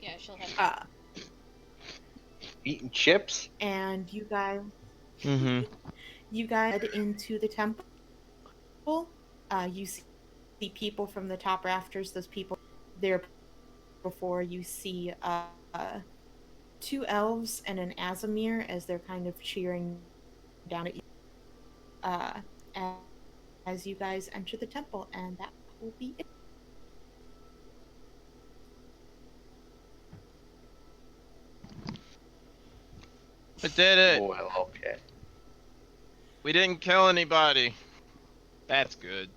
Yeah, she'll have. Eating chips? And you guys Mm-hmm. head into the temple. You see people from the top rafters. Those people there before you see two elves and an Azamir as they're kind of cheering down at you. As you guys enter the temple, and that will be it. We did it. Well, okay. We didn't kill anybody. That's good.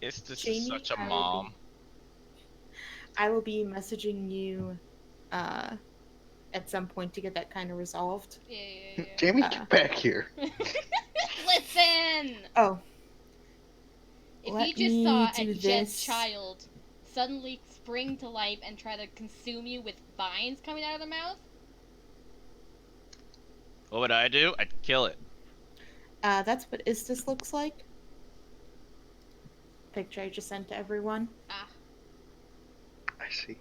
It's just Jamie, such a I will mom. I will be messaging you at some point to get that kind of resolved. Yeah. Jamie, get back here. Listen! Oh. If Let you just me saw do a Jet this. child suddenly spring to life and try to consume you with vines coming out of their mouth, What would I do? I'd kill it. That's what Istis looks like. Picture I just sent to everyone. I see.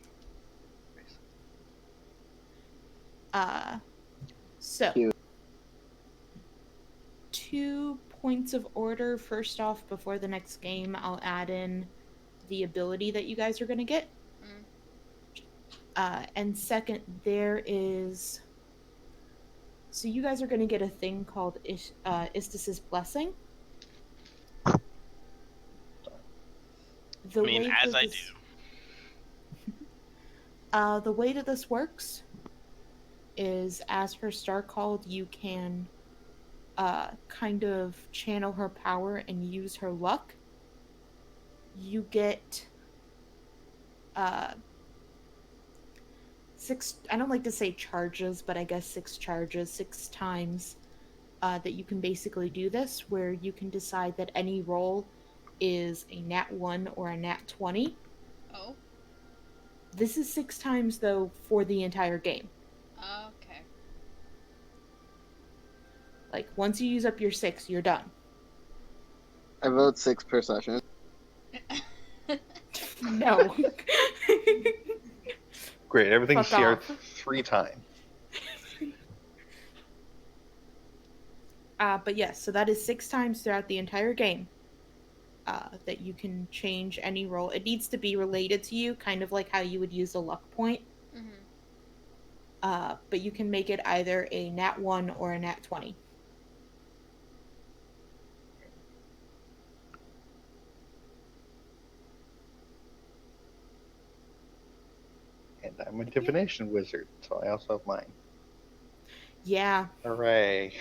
So Cute. 2 points of order. First off, before the next game, I'll add in the ability that you guys are going to get. And second, there is. So you guys are going to get a thing called Istis's Blessing. I mean, as I do. The way that this works is, as her star called, you can kind of channel her power and use her luck. You get 6, I don't like to say charges, but I guess 6 charges, 6 times that you can basically do this, where you can decide that any roll is a nat 1 or a nat 20. Oh. This is 6 times, though, for the entire game. Okay. Like, once you use up your 6, you're done. I vote 6 per session. No. Great, everything's Fuck shared off. 3 times. But yes, so that is 6 times throughout the entire game that you can change any roll. It needs to be related to you, kind of like how you would use a luck point. Mm-hmm. But you can make it either a nat 1 or a nat 20. And I'm a divination wizard, so I also have mine. Yeah. Hooray.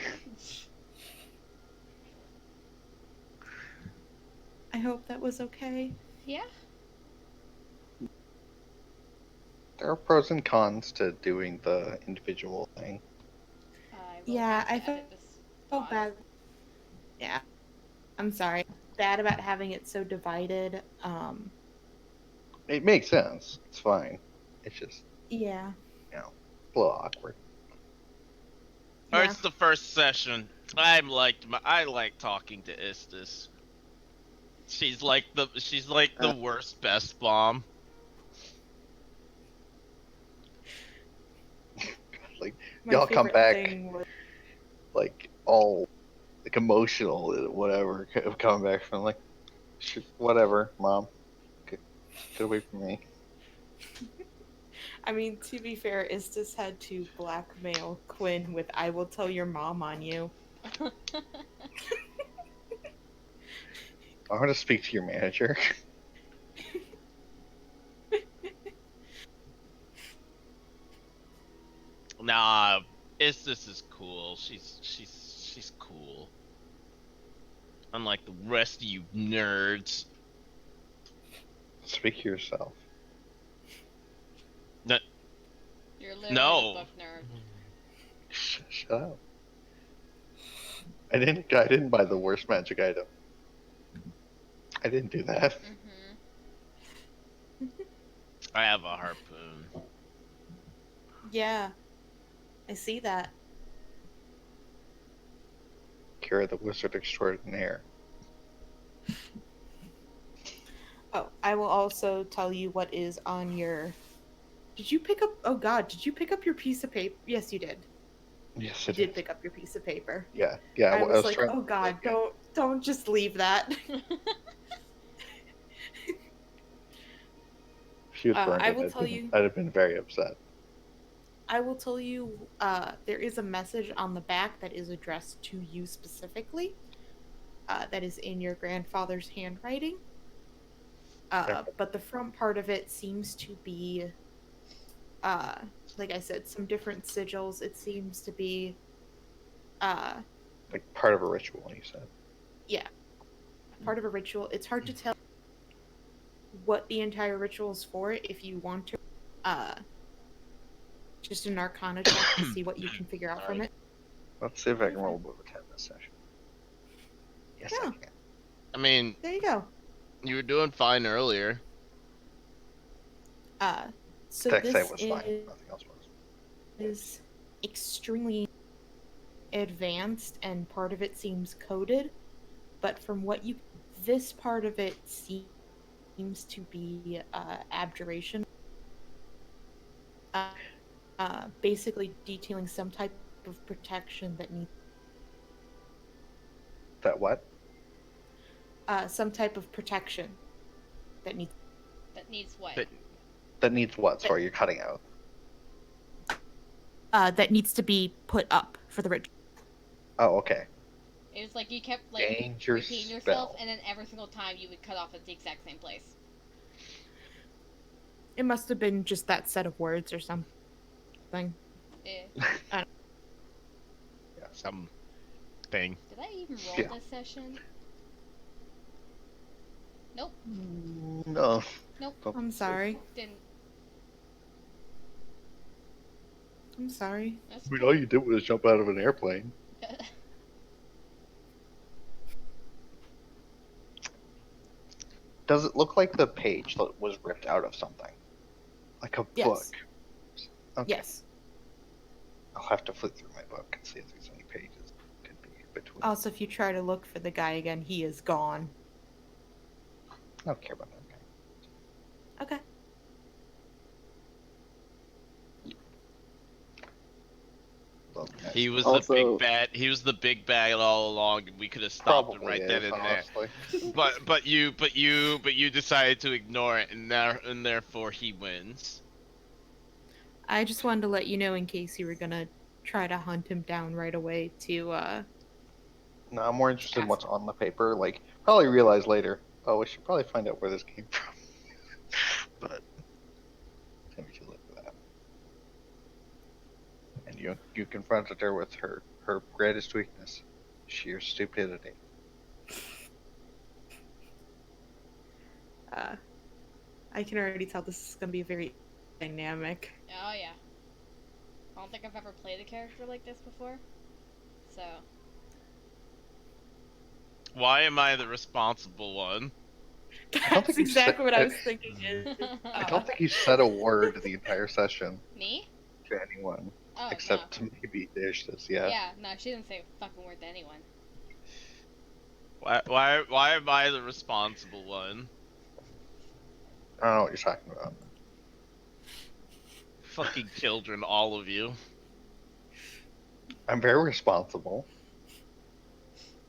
I hope that was okay. Yeah. There are pros and cons to doing the individual thing. Yeah, I felt bad. Yeah. I'm sorry. Bad about having it so divided. It makes sense. It's fine. It's just, Yeah. a little awkward. Or Yeah. it's the first session. I like talking to Istis. She's like the worst best bomb. Like, My y'all come favorite back. thing was like all like emotional, whatever, coming back from like, whatever, mom, get away from me. I mean, to be fair, Istis had to blackmail Quinn with "I will tell your mom on you." I want to speak to your manager. Nah, Istis is cool. She's cool. Unlike the rest of you nerds. Speak to yourself. No, You're literally No. the book nerd. Shut up. I didn't buy the worst magic item. I didn't do that. Mm-hmm. I have a harpoon. Yeah, I see that. Kira the wizard extraordinaire. Oh, I will also tell you what is on your. Did you pick up? Oh God, did you pick up your piece of paper? Yes, you did. Yes, You it did is. pick up your piece of paper. Yeah. I was like, trying oh to God, look at- don't just leave that. If you had burned I it, will tell you. I'd have been very upset. I will tell you. There is a message on the back that is addressed to you specifically. That is in your grandfather's handwriting. But the front part of it seems to be, like I said, some different sigils. It seems to be, Like part of a ritual, you said. yeah, part of a ritual. It's hard to tell what the entire ritual is for if you want to. Just an arcana check to see what you can figure out from it. Let's see if I can roll above a 10 this session. Yes, I Yeah. can. I mean, There you go. you were doing fine earlier. So Dex this save was is, fine. Nothing else was. is extremely advanced, and part of it seems coded. But from what you, this part of it seems to be abjuration. Basically detailing some type of protection that needs. That what? Some type of protection that needs. That needs what? But- That needs what? Sorry, you're cutting out. That needs to be put up for the ritual. Oh, okay. It was like you kept like Danger repeating yourself, spell. and then every single time you would cut off at the exact same place. It must have been just that set of words or something. Eh. Some thing. Did I even roll Yeah. this session? Nope. No. Nope. I'm sorry. Didn't. I'm sorry. That's I mean, cool. all you did was jump out of an airplane. Does it look like the page that was ripped out of something? Like a Yes. book? Okay. Yes. I'll have to flip through my book and see if there's any pages could be between. Also, if you try to look for the guy again, he is gone. I don't care about that guy. Okay. Well, He was Also- the big bad. He was the big bad all along, and we could have stopped him probably right is, then and there. honestly. But you decided to ignore it, and therefore he wins. I just wanted to let you know in case you were gonna try to hunt him down right away to No, I'm more interested in what's on the paper. Like, probably realize later. Oh, we should probably find out where this came from. But maybe you look for that. And you confronted her with her greatest weakness, sheer stupidity. I can already tell this is gonna be very dynamic. Oh yeah. I don't think I've ever played a character like this before. So Why am I the responsible one? don't That's think you exactly said- what I was thinking. I don't think you said a word the entire session Me? to anyone, Oh except to maybe Dish's. no. Yeah. Yeah, no, she didn't say a fucking word to anyone. Why am I the responsible one? I don't know what you're talking about. Fucking children, all of you. I'm very responsible.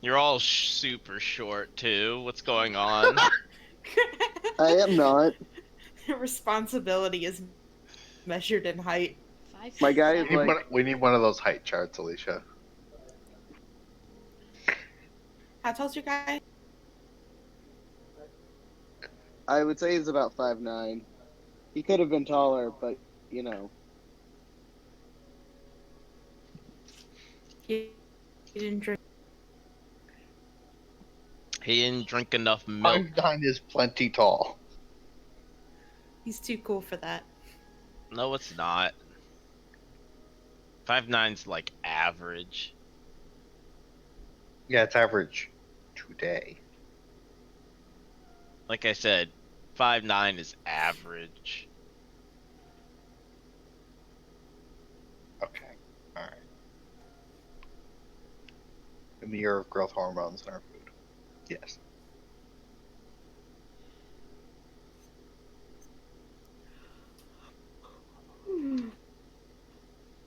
You're all super short too. What's going on? I am not. Responsibility is measured in height. My guy is We need, like- we need one of those height charts, Alicia. How tall's your guy? I would say he's about 5'9". He could have been taller, but you know. He didn't drink. He didn't drink enough milk. 5'9" is plenty tall. He's too cool for that. No, it's not. 5'9's like average. Yeah, it's average today. Like I said, 5'9 is average. Okay, alright. In the year of growth hormones in our food. Yes.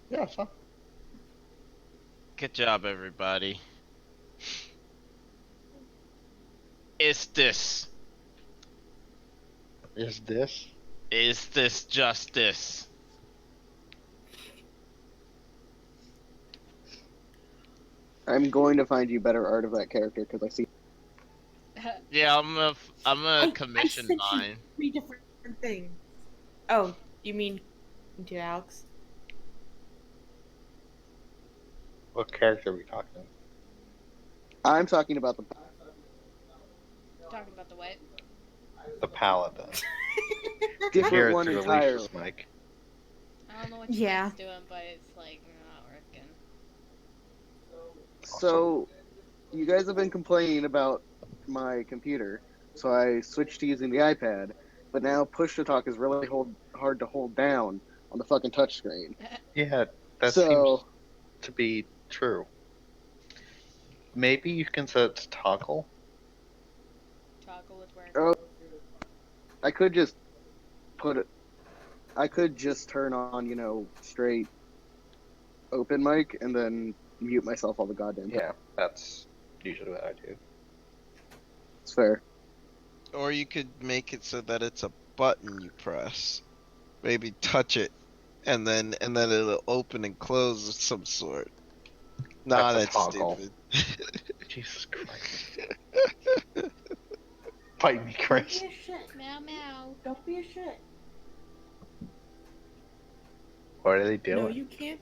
Yeah, so. Good job, everybody. Is this justice? I'm going to find you better art of that character because I see. Yeah, I'm gonna I commission sent you mine. 3 different things. Oh, you mean to Alex? What character are we talking? I'm talking about the. Talking about the what? The paladin. Different Here one through entirely. Alicia's mic. I don't know what you Yeah. guys doing, but it's like not working. So, you guys have been complaining about my computer, so I switched to using the iPad. But now push to talk is really hard to hold down on the fucking touchscreen. Yeah, that So, seems to be true. Maybe you can set it to toggle. Toggle with where? Oh, I could just put it. I could just turn on, straight open mic and then mute myself all the goddamn time. Yeah, that's usually what I do. It's fair. Or you could make it so that it's a button you press. Maybe touch it, and then it'll open and close of some sort. Nah, That's a that's toggle. stupid. Jesus Christ. Fight me, Chris. Don't be a shit. Meow meow. Don't be a shit. What are they doing? No, you can't.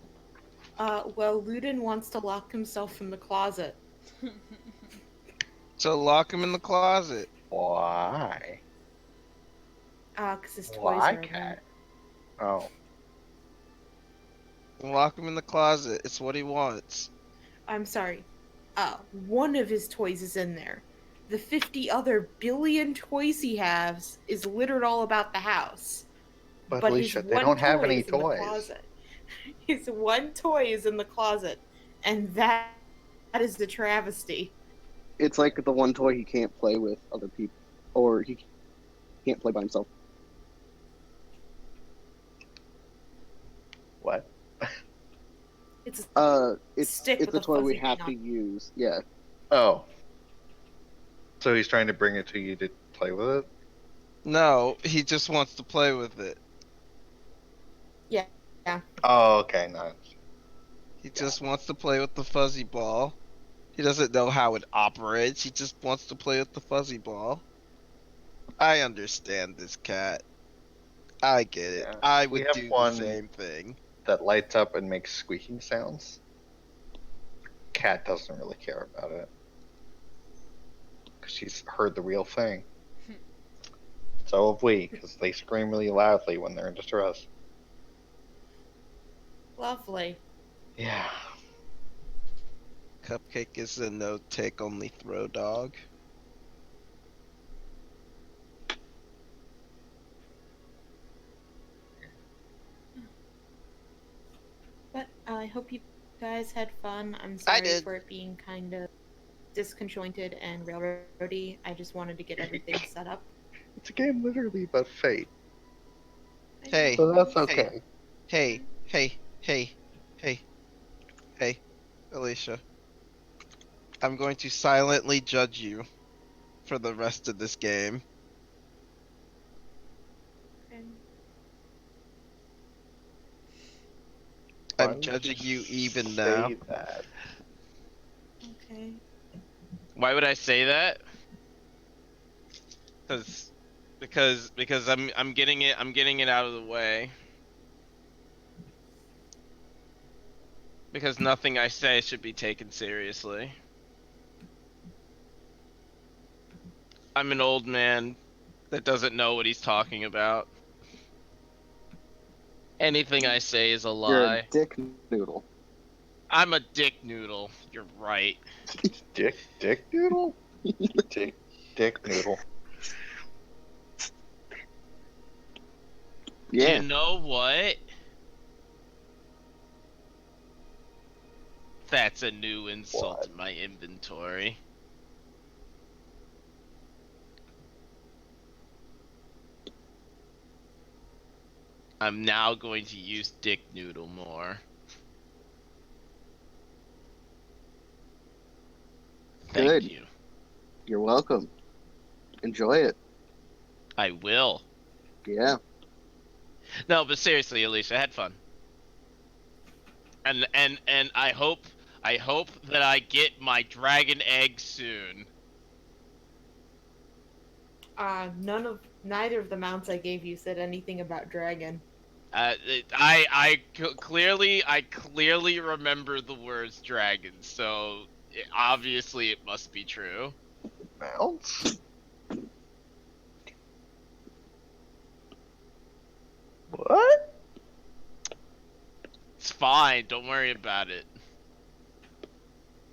Well, Ludin wants to lock himself in the closet. So lock him in the closet. Why? 'Cause his toys Why, are in cat? there. Oh. Lock him in the closet. It's what he wants. I'm sorry. One of his toys is in there. The 50 other billion toys he has is littered all about the house. But his Alicia, they one don't have toy any is in the toys. closet. His one toy is in the closet, and that is the travesty. It's like the one toy he can't play with other people, or he can't play by himself. What? It's It's Stick it's with a a toy we fuzzy have thing to on. use. Yeah. Oh. So he's trying to bring it to you to play with it? No, he just wants to play with it. Oh, okay, nice. He just wants to play with the fuzzy ball. He doesn't know how it operates. He just wants to play with the fuzzy ball. I understand this, cat. I get it. Yeah. I We would have do one- the same thing. That lights up and makes squeaking sounds. Cat doesn't really care about it. Because she's heard the real thing. So have we, because they scream really loudly when they're in distress. lovely. Yeah. Cupcake is a no take only throw dog. But I hope you guys had fun. I'm sorry did. for it being kind of disconjointed and railroady. I just wanted to get everything set up. It's a game literally about fate. Hey, So that's okay. hey, hey, hey, hey, hey. Alicia, I'm going to silently judge you for the rest of this game. Why I'm would judging you even say now. that? Okay. Why would I say that? Because I'm getting it out of the way. Because nothing I say should be taken seriously. I'm an old man that doesn't know what he's talking about. Anything I say is a You're a lie. dick noodle. I'm a dick noodle. You're right. Dick noodle? Dick noodle. Yeah. You know what? That's a new insult What? in my inventory. I'm now going to use dick noodle more. Thank Good. you. You're welcome. Enjoy it. I will. Yeah. No, but seriously, Alicia, I had fun. And I hope that I get my dragon egg soon. Neither of the mounts I gave you said anything about dragon. I clearly remember the words dragon, so obviously it must be true. Mounts? What? It's fine, don't worry about it.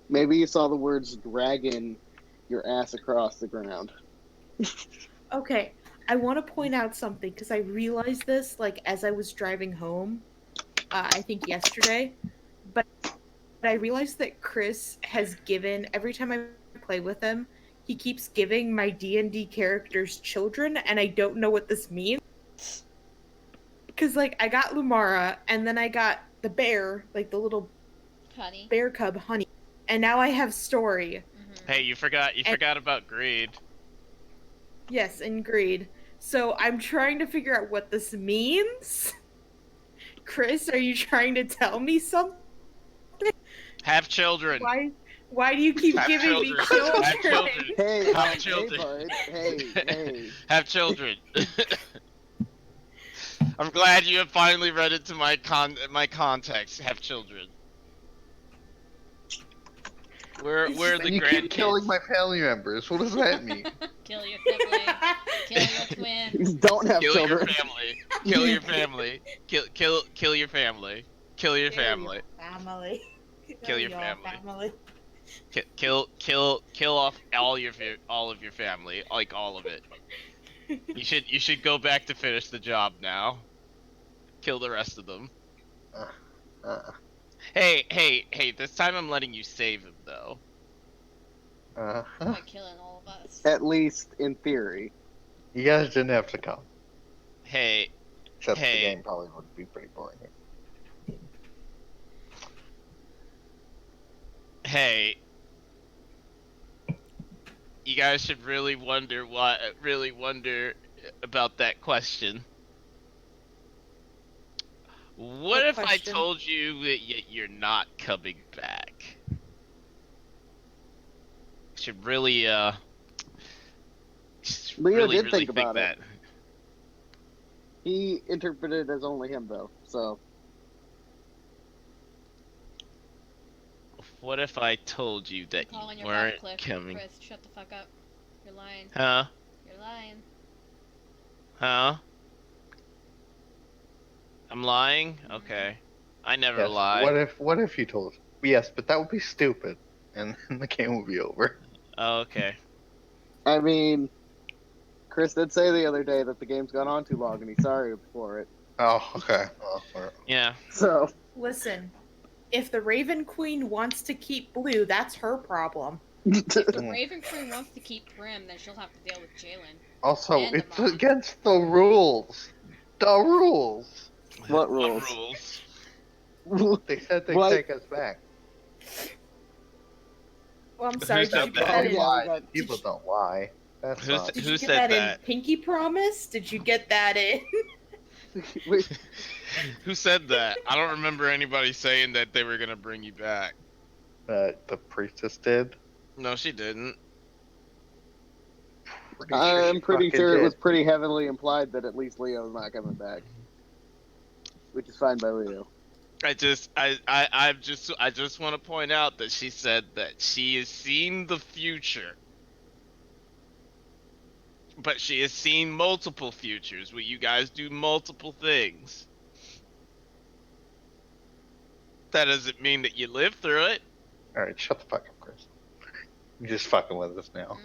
Maybe you saw the words dragon your ass across the ground. Okay, I want to point out something because I realized this like as I was driving home. I think yesterday, but I realized that Chris has given every time I play with him, he keeps giving my D&D characters children, and I don't know what this means. Because like I got Lumara, and then I got the bear, like the little Honey. bear cub, Honey, and now I have Story. Hey, you forgot about greed. Yes, and Greed. So I'm trying to figure out what this means. Chris, are you trying to tell me something? Have children. Why do you keep Have giving me children. children? Have children. Hey, Have hey, children. bud. Hey. Have children. I'm glad you have finally read into my context. Have children. Where are the You keep killing grandkids? my family members. What does that mean? Kill your sibling. Kill your twin. Don't have Kill children. your family. Kill your family. Kill your family. Kill your family. Family. Kill your family. Kill off all of your family, like all of it. You should go back to finish the job now. Kill the rest of them. Hey, this time I'm letting you save him though. By killing all of us. At least in theory. You guys didn't have to come. Hey, Except Hey. the game probably would be pretty boring. hey. You guys should really wonder about that question. What if question? I told you that you're not coming back? Should really Leo really did think about that. it. He interpreted it as only him, though. So What if I told you that Call on you your weren't Cliff. coming? Chris, shut the fuck up. You're lying. Huh? You're lying. Huh? I'm lying? Okay. I never Yes, lie. What if you told us? Yes, but that would be stupid, and the game would be over. Oh, okay. I mean, Chris did say the other day that the game's gone on too long, and he's sorry for it. Oh, okay. Well, Yeah. So Listen, if the Raven Queen wants to keep Blue, that's her problem. If the Raven Queen wants to keep Prim, then she'll have to deal with Jalen. also, And it's the mom. against the rules. The rules. What What rules? rules? They said they'd What? take us back. Well, I'm sorry. Who Did said you that? get that in? Yeah, we got- People don't lie. That's Who's- not. Did Who you get said that that? in Pinky Promise? Did you get that in? Wait, Who said that? I don't remember anybody saying that they were gonna bring you back. The priestess did. No, she didn't. Pretty sure I'm she pretty fucking sure it did. was pretty heavily implied that at least Leo's not coming back, which is fine by Leo. I just want to point out that she said that she has seen the future. But she has seen multiple futures where you guys do multiple things. That doesn't mean that you live through it. All right, shut the fuck up, Chris. You're just fucking with us now.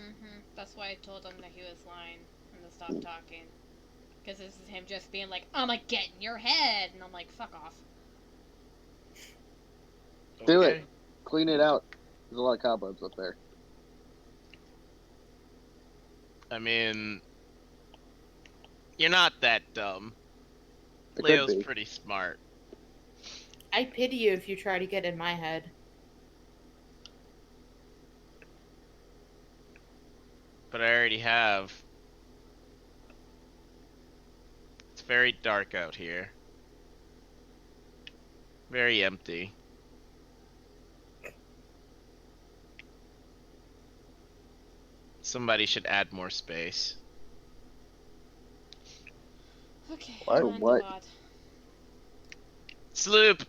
That's why I told him that he was lying and to stop talking. Because this is him just being like, I'm gonna get in your head! And I'm like, fuck off. Do Okay. it. Clean it out. There's a lot of cobwebs up there. I mean, you're not that dumb. It could Leo's be. pretty smart. I pity you if you try to get in my head. But I already have. It's very dark out here. Very empty. Somebody should add more space. Okay, What? on to What? God. Sloop!